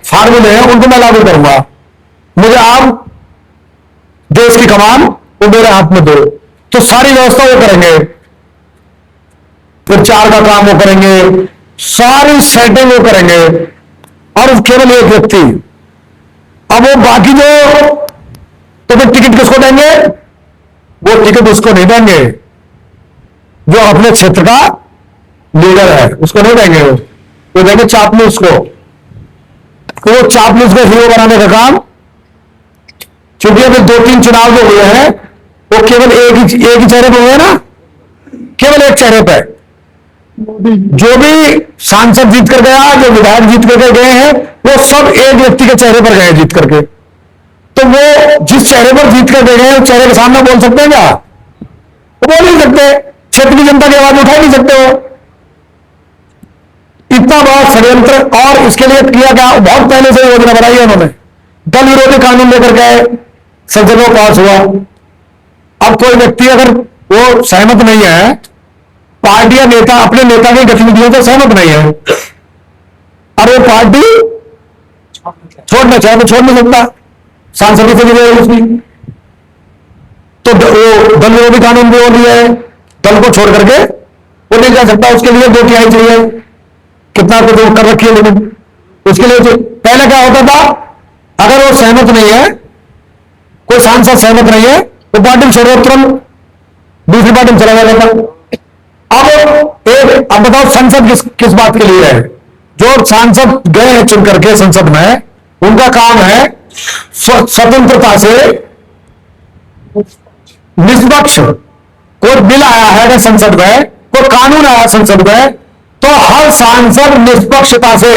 फार्मूले हैं, उनको मैं लागू करूंगा, मुझे आप देश की कमान वो मेरे हाथ में दो। तो सारी व्यवस्था वो करेंगे, प्रचार का काम वो करेंगे, सारी सेटिंग वो करेंगे, और केवल एक व्यक्ति। अब वो बाकी जो, तो फिर टिकट किसको देंगे, वो टिकट उसको नहीं देंगे जो अपने क्षेत्र का लीडर है, उसको नहीं देंगे, वो देंगे चापलूस को। तो वो चापलूस को हीरो बनाने का काम, क्योंकि अभी 2-3 चुनाव जो हुए हैं वो केवल एक ही चेहरे पर हुए ना, केवल एक चेहरे पर। जो भी सांसद जीत कर गया, जो विधायक जीत करके गए हैं, वो सब एक व्यक्ति के चेहरे पर गए जीत करके। तो वो जिस चेहरे पर जीत कर गए हैं, उस चेहरे के सामने बोल सकते हैं क्या, वो बोल नहीं सकते, क्षेत्र की जनता की आवाज उठा नहीं सकते हो। इतना बड़ा षड्यंत्र, और इसके लिए किया गया, बहुत पहले से योजना बनाई है उन्होंने, दल विरोधी कानून लेकर गए, संसद में पास हुआ। अब कोई व्यक्ति अगर वो सहमत नहीं है, पार्टी या नेता अपने नेता की गतिविधियों से सहमत नहीं है, और वो पार्टी छोड़ना चाहे तो छोड़ नहीं सकता, सांसद की जगह उसकी। तो वो दल विरोधी कानून भी वो लिया है, दल को छोड़ करके वो नहीं जा सकता, उसके लिए 2 तिहाई चाहिए, कितना कुछ कर रखी है लेकिन उसके लिए। पहले क्या होता था, अगर वो सहमत नहीं है, कोई सांसद सहमत नहीं है, तो पार्टी छोड़ो, तुरंत दूसरी पार्टी में चला जाता। अब बताओ संसद किस बात के लिए है, जो सांसद गए हैं चुन करके संसद में, उनका काम है स्वतंत्रता से, निष्पक्ष, कोई बिल आया है संसद में, कोई कानून आया संसद में, तो हर सांसद निष्पक्षता से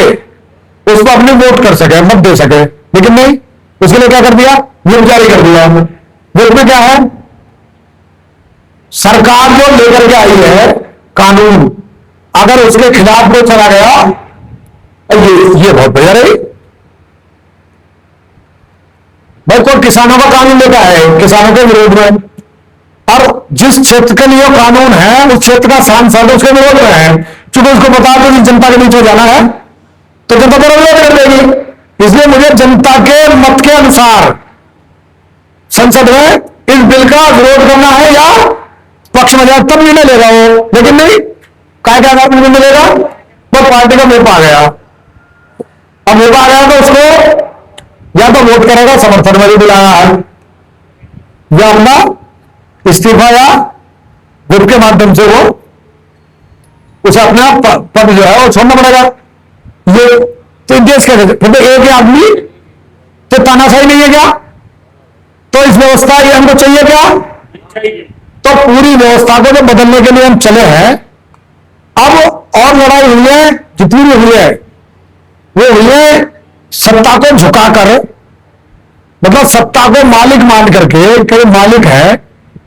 उसको अपने वोट कर सके, मत दे सके। लेकिन नहीं, उसके लिए क्या कर दिया, व्हिप जारी कर दिया। व्हिप में क्या है, सरकार जो लेकर के आई है कानून, अगर उसके खिलाफ वो चला गया, ये बहुत बढ़िया रही भाई। कोई किसानों का कानून लेकर आए, किसानों के विरोध में, और जिस क्षेत्र के लिए कानून है उस क्षेत्र का सांसद उसके विरोध में है, क्योंकि उसको बता दो कि जनता के बीच में जाना है तो जनता तो विरोध कर देगी। इसलिए मुझे जनता के मत के अनुसार संसद में इस बिल का विरोध करना है या पक्ष में जाए, तब निर्णय ले रहा हो। लेकिन नहीं, क्या निर्णय मिलेगा, वो पार्टी का व्हिप आ गया। अब व्हिप आ गया तो उसको या तो वोट करेगा, समर्थन में भी बुलाया है, या अपना इस्तीफा या व्हिप के माध्यम से वो उसे अपना पद जो है वो छोड़ना पड़ेगा। ये तो देश के फिर एक आदमी तो तानाशाही नहीं है क्या, तो इस व्यवस्था ये हमको चाहिए क्या, तो पूरी व्यवस्था को जो बदलने के लिए हम चले हैं, अब और लड़ाई हुई है, जितनी भी हुई है वो हुई है सत्ता को झुकाकर, मतलब सत्ता को मालिक मान करके कि मालिक है,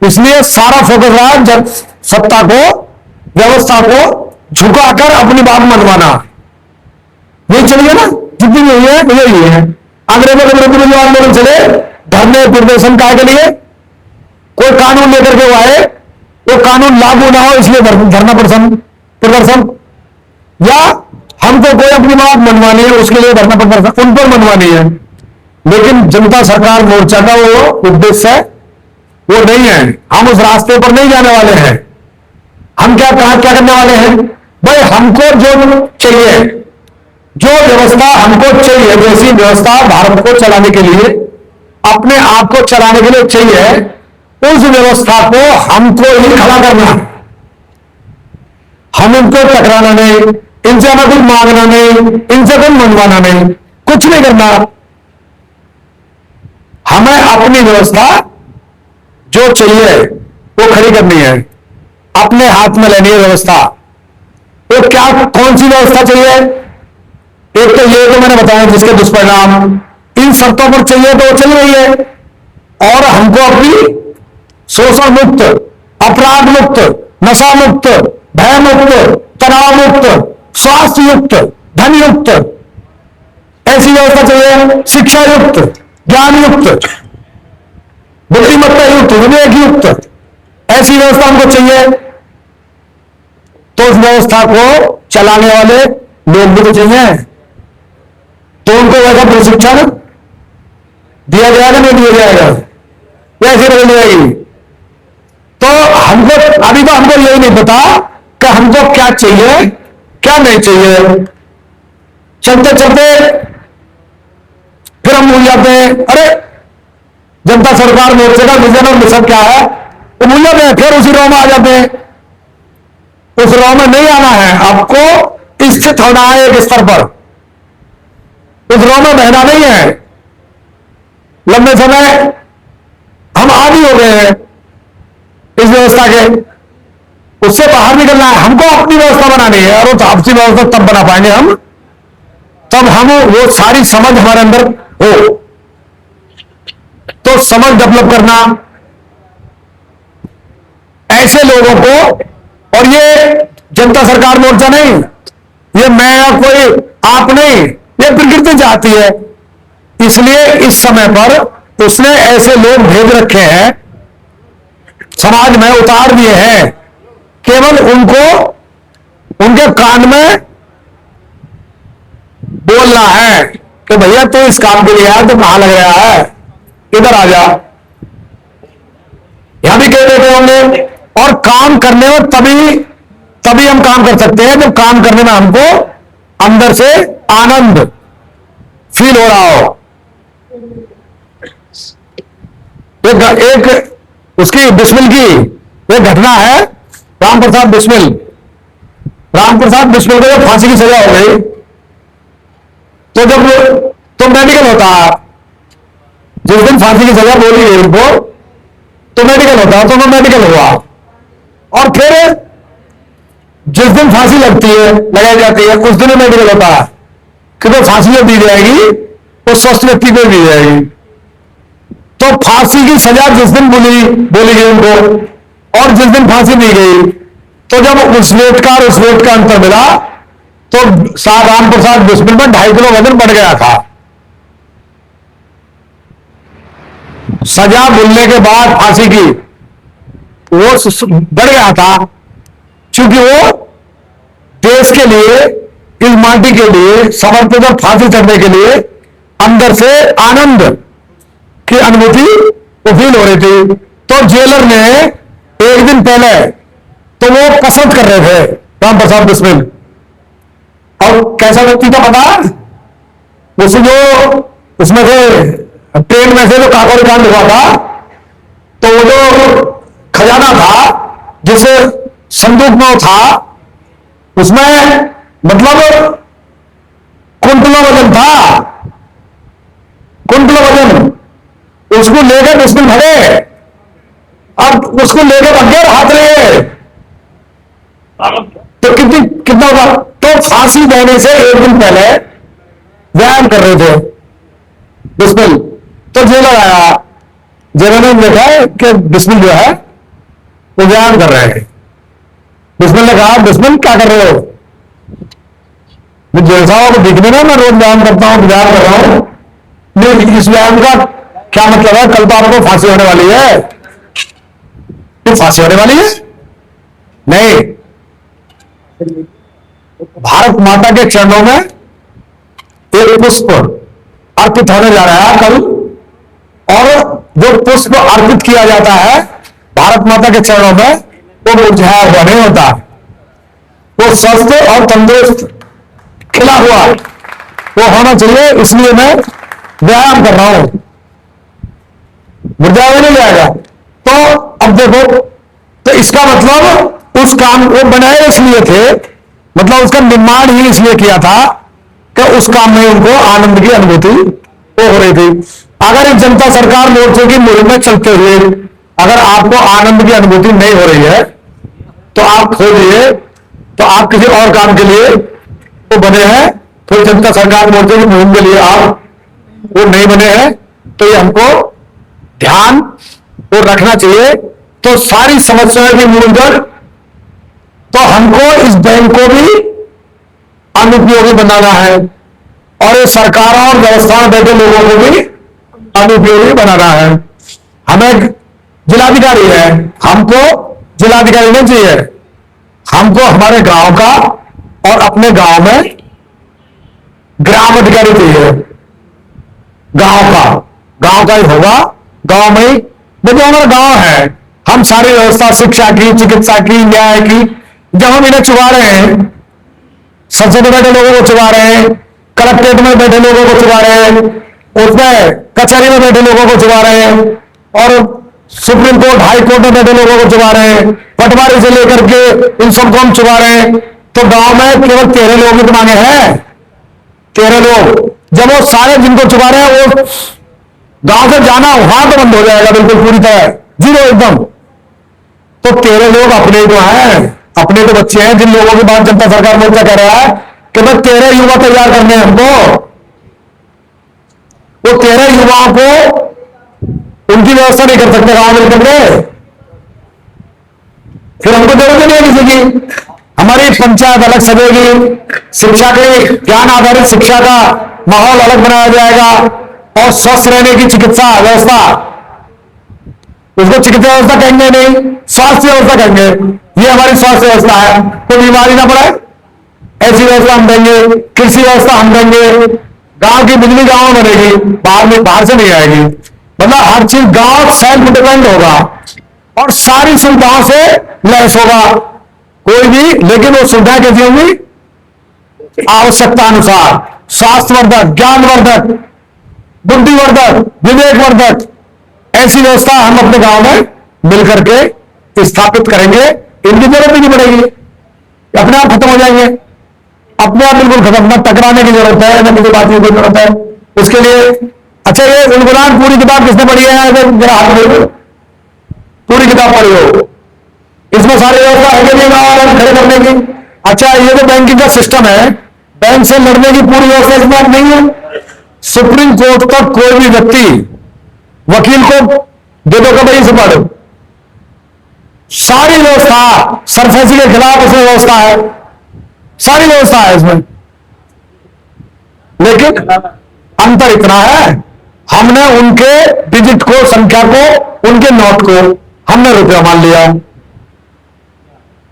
इसलिए सारा फोकस रहा जब सत्ता को, व्यवस्था को झुकाकर अपनी बात मनवाना। यही चलिए ना, जितनी भी हुई है यही है। अंग्रेजों के विरुद्ध जो आंदोलन चले, धरने प्रदर्शन काय के लिए, कोई कानून लेकर के वो आए, वो कानून लागू ना हो इसलिए धरना प्रदर्शन, या हमको कोई अपनी बात मनवानी है उसके लिए धरना प्रदर्शन, उन पर मनवानी है। लेकिन जनता सरकार मोर्चा का वो उद्देश्य है वो नहीं है। हम उस रास्ते पर नहीं जाने वाले हैं। हम क्या करने वाले हैं भाई, हमको जो चाहिए, जो व्यवस्था हमको चाहिए, जैसी व्यवस्था भारत को चलाने के लिए, अपने आप को चलाने के लिए चाहिए, उस व्यवस्था को हमको ही खड़ा करना। हम इनको टकराना नहीं, इनसे हमें कुछ मांगना नहीं, इनसे कुछ मनवाना नहीं, कुछ नहीं करना। हमें अपनी व्यवस्था जो चाहिए वो खड़ी करनी है, अपने हाथ में लेनी है व्यवस्था। तो क्या, कौन सी व्यवस्था चाहिए? एक तो ये जो मैंने बताया जिसके दुष्परिणाम इन शर्तों पर चाहिए तो वो चल रही है, और हमको अपनी शोषण मुक्त, अपराध मुक्त, नशा मुक्त, भय मुक्त, तनाव मुक्त, स्वास्थ्य युक्त, धन युक्त ऐसी व्यवस्था चाहिए, शिक्षा युक्त, ज्ञान युक्त, बुद्धिमत्ता युक्त, विवेक युक्त ऐसी व्यवस्था हमको चाहिए। तो उस व्यवस्था को चलाने वाले लोग भी तो चाहिए, तो उनको वैसा प्रशिक्षण दिया जाएगा नहीं दिया जाएगा, ऐसी बदल जाएगी। तो हमको अभी तो हमको यही नहीं पता कि हमको क्या चाहिए क्या नहीं चाहिए। चलते चलते फिर हम भूल जाते हैं, अरे जनता सरकार मोर्चे का विजन और मिशन क्या है वो भूल जाते हैं, फिर उसी राह में आ जाते हैं। उस राह में नहीं आना है, आपको स्थित होना है एक स्तर पर, उस राह में बहना नहीं है। लंबे समय हम आदी हो गए हैं इस व्यवस्था के, उससे बाहर निकलना है, हमको अपनी व्यवस्था बनानी है। और वो आपसी व्यवस्था तब बना पाएंगे हम, तब हम वो सारी समझ हमारे अंदर हो। तो समझ डेवलप करना ऐसे लोगों को, और ये जनता सरकार मोर्चा नहीं, ये मैं या कोई आप नहीं, ये प्रकृति चाहती है। इसलिए इस समय पर उसने ऐसे लोग भेज रखे हैं, समाज में उतार दिए हैं, केवल उनको उनके कान में बोलना है कि भैया तू इस काम के लिए आया तो कहां लग रहा है, इधर आ जा। यहां भी कह देते होंगे, और काम करने में तभी हम काम कर सकते हैं जब काम करने में हमको अंदर से आनंद फील हो रहा हो। एक उसकी बिस्मिल की एक घटना है, रामप्रसाद बिस्मिल को जब फांसी की सजा हो गई तो मेडिकल होता है, जिस दिन फांसी की सजा बोली गई उनको तो मेडिकल होता है, तो वो मेडिकल हुआ। और फिर जिस दिन फांसी लगाई जाती है उस दिन मेडिकल होता है, क्योंकि फांसी जो दी जाएगी वो स्वस्थ व्यक्ति को दी जाएगी। तो फांसी की सजा जिस दिन बोली गई उनको और जिस दिन फांसी दी गई, तो जब उस वेट का अंतर मिला तो रामप्रसाद बिस्मिल में 2.5 किलो वजन बढ़ गया था। सजा मिलने के बाद फांसी की वो बढ़ गया था, क्योंकि वो देश के लिए, इस माटी के लिए समर्पित और फांसी चढ़ने के लिए अंदर से आनंद की अनुभूति वो फील हो रही थी। तो जेलर ने एक दिन पहले तो वो कसरत कर रहे थे रामप्रसाद बिस्मिल, और कैसा व्यक्ति था पता, उसमें से ट्रेन में से जो काकोरी कांड हुआ था, तो वो जो खजाना था जिस संदूक में था उसमें मतलब कुंटलों वजन था, कुंटलों वजन, उसको लेकर बिस्मिल भरे अब उसको लेकर अज्ञात हाथ रहे, तो कितना होगा? तो फांसी देने से एक दिन पहले व्यायाम कर रहे थे बिस्मिल, तो जेलर आया, जेलर ने देखा कि बिस्मिल जो है वो व्यायाम कर रहे हैं। बिस्मिल ने कहा, बिस्मिल क्या कर रहे हो? जेल साहब को दिखने ना, मैं रोज व्यायाम करता हूं, व्यायाम कर रहा हूं। नहीं, इस व्यायाम का क्या मतलब है? कल तो आपको फांसी होने वाली है। तो फांसी होने वाली है? नहीं, भारत माता के चरणों में एक पुष्प अर्पित होने जा रहा है कल, और जो पुष्प अर्पित किया जाता है भारत माता के चरणों में, वो मुरझाया हुआ नहीं होता, वो स्वस्थ और तंदुरुस्त खिला हुआ वो होना चाहिए। इसलिए मैं व्यायाम कर रहा हूं, मुरझाया नहीं जाएगा। तो अब देखो, तो इसका मतलब उस काम वो बनाए इसलिए थे, मतलब उसका निर्माण ही इसलिए किया था कि उस काम में उनको आनंद की अनुभूति हो रही थी। अगर एक जनता सरकार मोर्चे की मुहिम में चलते हुए अगर आपको आनंद की अनुभूति नहीं हो रही है, तो आप खोजिए, तो आप किसी और काम के लिए वो बने हैं, फिर जनता सरकार मोर्चे की मुहिम के लिए आप वो नहीं बने हैं, तो ये हमको ध्यान वो रखना चाहिए। तो सारी समस्याओं की मूलजड़, तो हमको इस बैंक को भी अनुपयोगी बनाना है, और ये सरकारों और व्यवस्था में बैठे लोगों को भी अनुपयोगी बनाना है। हमें जिलाधिकारी है, हमको जिलाधिकारी नहीं चाहिए, हमको हमारे गांव का और अपने गांव में ग्राम अधिकारी चाहिए। गांव का ही होगा, गांव में ही, देखो हमारा गांव है, हम सारी व्यवस्था शिक्षा की, चिकित्सा की, न्याय की, जब हम इन्हें चुका रहे हैं, संसद में बैठे लोगों को चुका रहे हैं, कलेक्ट्रेट में बैठे लोगों को चुका रहे हैं, उसमें कचहरी में बैठे लोगों को चुका रहे हैं, और सुप्रीम कोर्ट हाई कोर्ट में बैठे लोगों को चुका रहे हैं, पटवारी से लेकर के इन सबको हम चुका रहे हैं। तो गांव में केवल 13 लोगों की मांगे हैं, 13 लोग। जब वो सारे जिनको चुका रहे हैं, वो गांव से जाना वहां तो बंद हो जाएगा बिल्कुल पूरी तरह, जीरो एकदम। तो 13 लोग अपने तो हैं, अपने तो बच्चे हैं, जिन लोगों की बात जनता सरकार मोर्चा कह रहा है कि भाई 13 युवा तैयार करने हैं हमको, वो 13 युवाओं को उनकी व्यवस्था नहीं कर सकते गांव में निकल, फिर हमको जरूरत नहीं है किसी की। हमारी पंचायत अलग सजेगी, शिक्षा के ज्ञान आधारित शिक्षा का माहौल अलग बनाया जाएगा, और स्वस्थ रहने की चिकित्सा व्यवस्था, उसको चिकित्सा व्यवस्था कहेंगे नहीं, स्वास्थ्य व्यवस्था कहेंगे। ये हमारी स्वास्थ्य व्यवस्था है, कोई बीमारी ना पड़े ऐसी व्यवस्था हम देंगे, कृषि व्यवस्था हम देंगे, गांव की बिजली गांव में बनेगी, बाहर से नहीं आएगी, मतलब हर चीज गांव सेल्फ डिपेंड होगा और सारी सुविधाओं से लैस होगा कोई भी, लेकिन वो सुविधाएं कैसी होंगी? आवश्यकता अनुसार, स्वास्थ्यवर्धक, ज्ञानवर्धक, बुद्धिवर्धक, विवेकवर्धक, ऐसी व्यवस्था हम अपने गांव में मिलकर के स्थापित करेंगे। इनकी जरूरत ही नहीं पड़ेगी, अपने आप खत्म हो जाएंगे, अपने आप बिल्कुल खत्म। न टकराने की जरूरत है, न किसी बात की जरूरत है उसके लिए। अच्छा, ये गुलगुलान पूरी किताब किसने पढ़ी है? अगर मेरा हाथ में पूरी किताब पढ़ी हो, इसमें सारी व्यवस्था है कि नहीं गाँव खड़े करने की? अच्छा, ये तो बैंकिंग का सिस्टम है, बैंक से लड़ने की पूरी व्यवस्था इसमें नहीं है। सुप्रीम कोर्ट तक कोई भी व्यक्ति वकील को दे दो भाई से पढ़ो, सारी व्यवस्था, सरफेसी के खिलाफ उसमें व्यवस्था है, सारी व्यवस्था है इसमें। लेकिन अंतर इतना है, हमने उनके डिजिट को, संख्या को, उनके नोट को हमने रुपया मान लिया,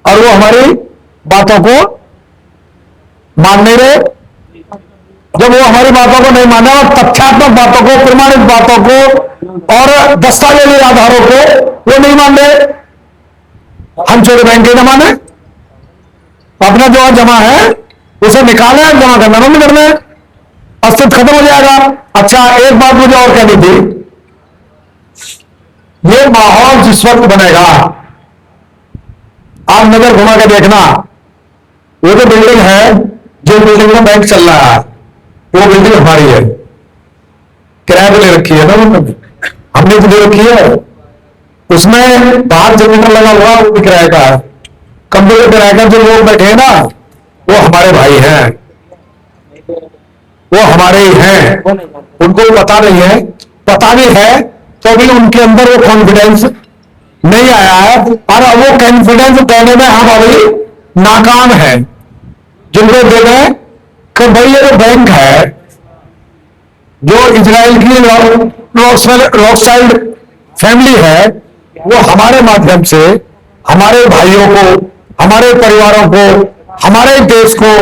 और वो हमारी बातों को मान नहीं रहे। जब वो हमारी बातों को नहीं माने और तथ्यात्मक बातों को, प्रमाणित बातों को और दस्तावेजी आधारों को वो नहीं मान रहे, हम चोरी बैंक के न माने, अपना जो जमा है उसे निकाले, जमा करना बंद करना है, अस्तित्व खत्म हो जाएगा। अच्छा, एक बात मुझे और कहनी थी, ये माहौल जिस वक्त बनेगा, आप नजर घुमा के देखना, वो जो बिल्डिंग है, जो बिल्डिंग में बैंक चल रहा है, वो बिल्डिंग हमारी है, किराए पे ले रखी है ना, हमने तो ले रखी है, उसमें बाहर जनरेटर लगा हुआ वो भी किराए का है। कंप्यूटर किराए का जो लोग बैठे हैं ना वो हमारे भाई हैं, वो हमारे ही हैं, उनको पता नहीं है, पता भी है तो भी उनके अंदर वो कॉन्फिडेंस नहीं आया है, और वो कॉन्फिडेंस देने में हम अभी नाकाम हैं। जिनको दे दें कि भाई ये जो बैंक है, जो इजराइल की रॉकसाइल्ड फैमिली है, वो हमारे माध्यम से हमारे भाइयों को, हमारे परिवारों को, हमारे देश को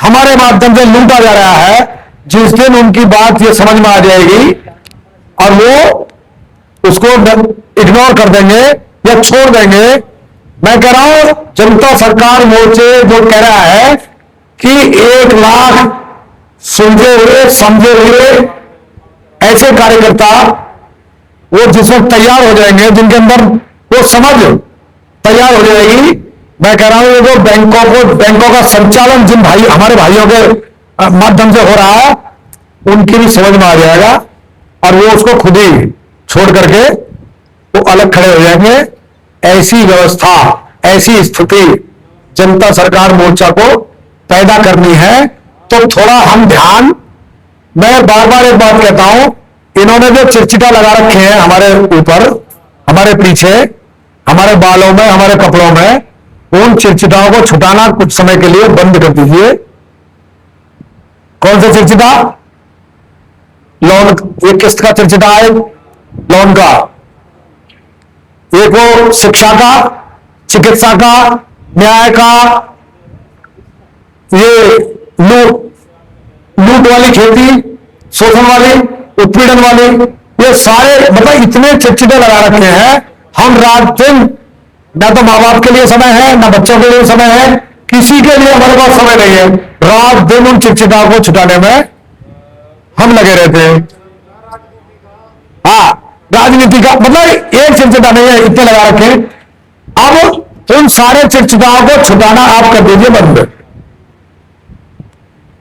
हमारे माध्यम से लूटा जा रहा है। जिस दिन उनकी बात ये समझ में आ जाएगी और वो उसको इग्नोर कर देंगे या छोड़ देंगे, मैं कह रहा हूं जनता सरकार मोर्चे जो कह रहा है कि 1 लाख सुलझे हुए समझे हुए ऐसे कार्यकर्ता वो जिस वक्त तैयार हो जाएंगे, जिनके अंदर वो समझ तैयार हो जाएगी, मैं कह रहा हूं ये जो बैंकों का संचालन जिन भाई हमारे भाइयों के माध्यम से हो रहा है, उनकी भी समझ में आ जाएगा और वो उसको खुद ही छोड़ करके वो अलग खड़े हो जाएंगे। ऐसी व्यवस्था, ऐसी स्थिति जनता सरकार मोर्चा को पैदा करनी है। तो थोड़ा हम ध्यान, मैं बार बार एक बात कहता हूं, इन्होंने जो चिरचिटा लगा रखे हैं हमारे ऊपर, हमारे पीछे, हमारे बालों में, हमारे कपड़ों में, उन चिरचिटाओं को छुटाना कुछ समय के लिए बंद कर दीजिए। कौन सा चिरचिटा? लोन, ये किस्त का चिरचिटा है, लोन का, एक वो शिक्षा का, चिकित्सा का, न्याय का, ये लूट वाली खेती, शोषण वाली, उत्पीड़न वाली, ये सारे मतलब इतने चिटचिटे लगा रखे हैं। हम रात दिन, ना तो माँ बाप के लिए समय है, ना बच्चों के लिए समय है, किसी के लिए हमारे पास समय नहीं है। रात दिन उन चिटचिटाओं को छुटाने में हम लगे रहते हैं। हाँ, राजनीति का मतलब एक चिटचिटा नहीं है, इतने लगा रखे। अब उन सारे चिटचिटाओं को छुटाना आप कर दीजिए बंद,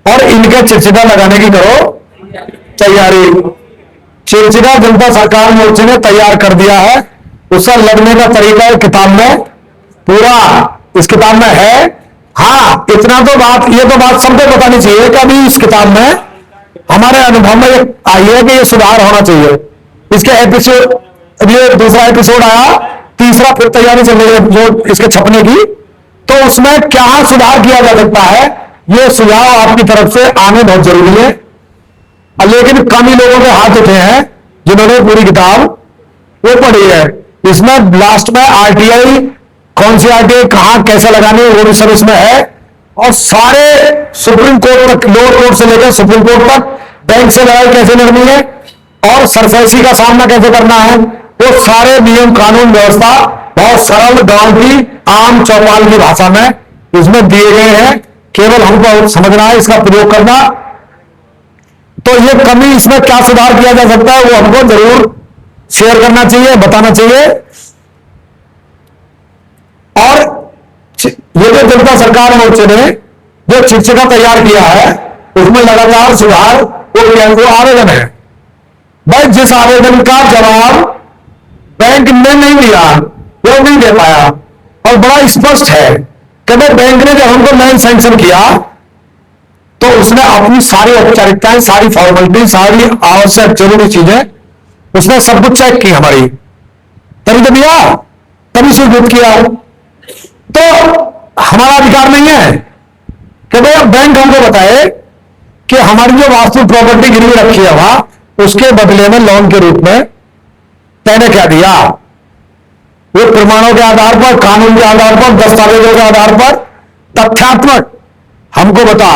और इनके चिटचिटा लगाने की करो तैयारी। चिटचिटा जनता सरकार मोर्चे ने तैयार कर दिया है, उसका लगने का तरीका किताब में पूरा इस किताब में है। हाँ, इतना तो बात, ये तो बात सबको बतानी चाहिए कि अभी इस किताब में हमारे अनुभव में आई है कि ये सुधार होना चाहिए। इसके एपिसोड, ये दूसरा एपिसोड आया, तीसरा फिर तैयारी चल रही है जो इसके छपने की, तो उसमें क्या सुधार किया जा सकता है, ये सुझाव आपकी तरफ से आने बहुत जरूरी है। लेकिन कम ही लोगों के हाथ उठे हैं जिन्होंने पूरी किताब वो पढ़ी है। इसमें लास्ट में आरटीआई, कौन सी आरटीआई कहां कैसे लगानी है, वो भी सब इसमें है। और सारे सुप्रीम कोर्ट तक, लोअर कोर्ट से लेकर सुप्रीम कोर्ट तक, बैंक से लड़ाई कैसे लड़नी है और सरफेसी का सामना कैसे करना है, वो सारे नियम कानून व्यवस्था बहुत सरल गांव की आम चौपाल की भाषा में इसमें दिए गए हैं। केवल हमको समझना है, इसका प्रयोग करना। तो ये कमी, इसमें क्या सुधार किया जा सकता है, वो हमको जरूर शेयर करना चाहिए, बताना चाहिए। और ये जो जनता सरकार मोर्चे ने जो चिटचिटा तैयार किया है, उसमें लगातार सुधार वो आवेदन है। भाई, जिस आवेदन का जवाब बैंक ने नहीं दिया, वो नहीं दे पाया, और बड़ा स्पष्ट है कि बैंक ने जब हमको नया सैंक्शन किया तो उसने अपनी सारी औपचारिकताएं, सारी फॉर्मेलिटी, सारी आवश्यक जरूरी चीजें उसने सब कुछ चेक की हमारी, तभी तो दिया, तभी स्वीकृत किया। तो हमारा अधिकार नहीं है कि भाई बैंक हमको बताए कि हमारी जो वास्तु प्रॉपर्टी गिरवी रखी है वहां, उसके बदले में लोन के रूप में तैने क्या दिया। वो प्रमाणों के आधार पर, कानून के आधार पर, दस्तावेजों के आधार पर तथ्यात्मक हमको बता।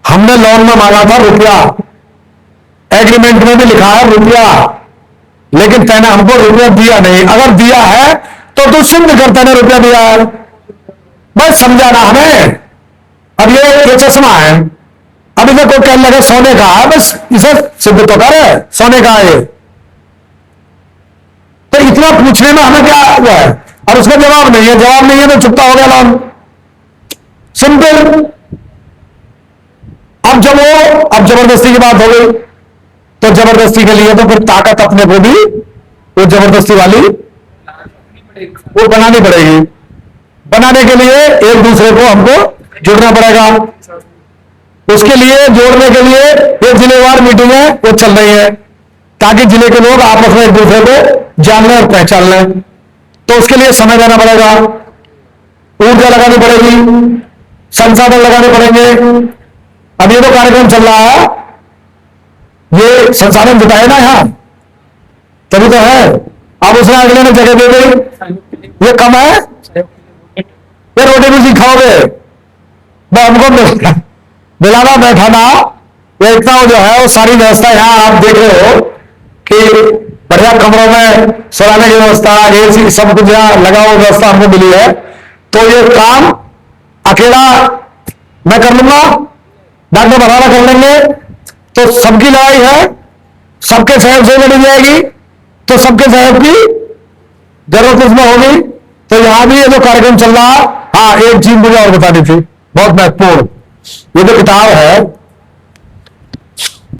हमने लोन में मांगा था रुपया, एग्रीमेंट में भी लिखा है रुपया, लेकिन तैने हमको रुपया दिया नहीं। अगर दिया है तो तू सिद्ध कर तैने रुपया दिया है, बस समझाना हमें। अब ये चश्मा है, अब इसे कोई कहने लगे सोने का है, बस इसे सिद्ध तो करे सोने का है। तो इतना पूछने में हमें क्या हुआ है, और उसका जवाब नहीं है, जवाब नहीं है तो चुपता हो गया लोन, सिंपल। अब जबरदस्ती की बात हो गई, तो जबरदस्ती के लिए तो फिर ताकत अपने को भी वो जबरदस्ती वाली वो बनानी पड़ेगी। बनाने के लिए एक दूसरे को हमको जुड़ना पड़ेगा। उसके लिए जोड़ने के लिए ये जिलेवार मीटिंगें वो चल रही है ताकि जिले के लोग आपस में एक दूसरे को जान लें और पहचान लें। तो उसके लिए समय देना पड़ेगा, ऊर्जा लगानी पड़ेगी, संसाधन लगाने पड़ेंगे। अब ये तो कार्यक्रम चल रहा है, ये संसाधन जुटाए ना यहां, तभी तो है। अब उसने अगले ने जगह दे दी, ये कम है, ये रोटी भी सिखाओगे हमको मिलाना बैठाना, ये इतना जो है वो सारी व्यवस्था यहां आप देख रहे हो कि बढ़िया कमरों में सोने की व्यवस्था, एसी, सब कुछ यहाँ लगा हुआ व्यवस्था हमको मिली है। तो ये काम अकेला मैं कर लूंगा, डॉक्टर भराना कर लेंगे, तो सबकी लड़ाई है, सबके सहयोग से लड़ी जाएगी, तो सबके सहयोग की जरूरत इसमें होगी। तो यहां भी ये जो कार्यक्रम चल रहा, हाँ एक चीज मुझे और बतानी थी बहुत महत्वपूर्ण। ये जो किताब है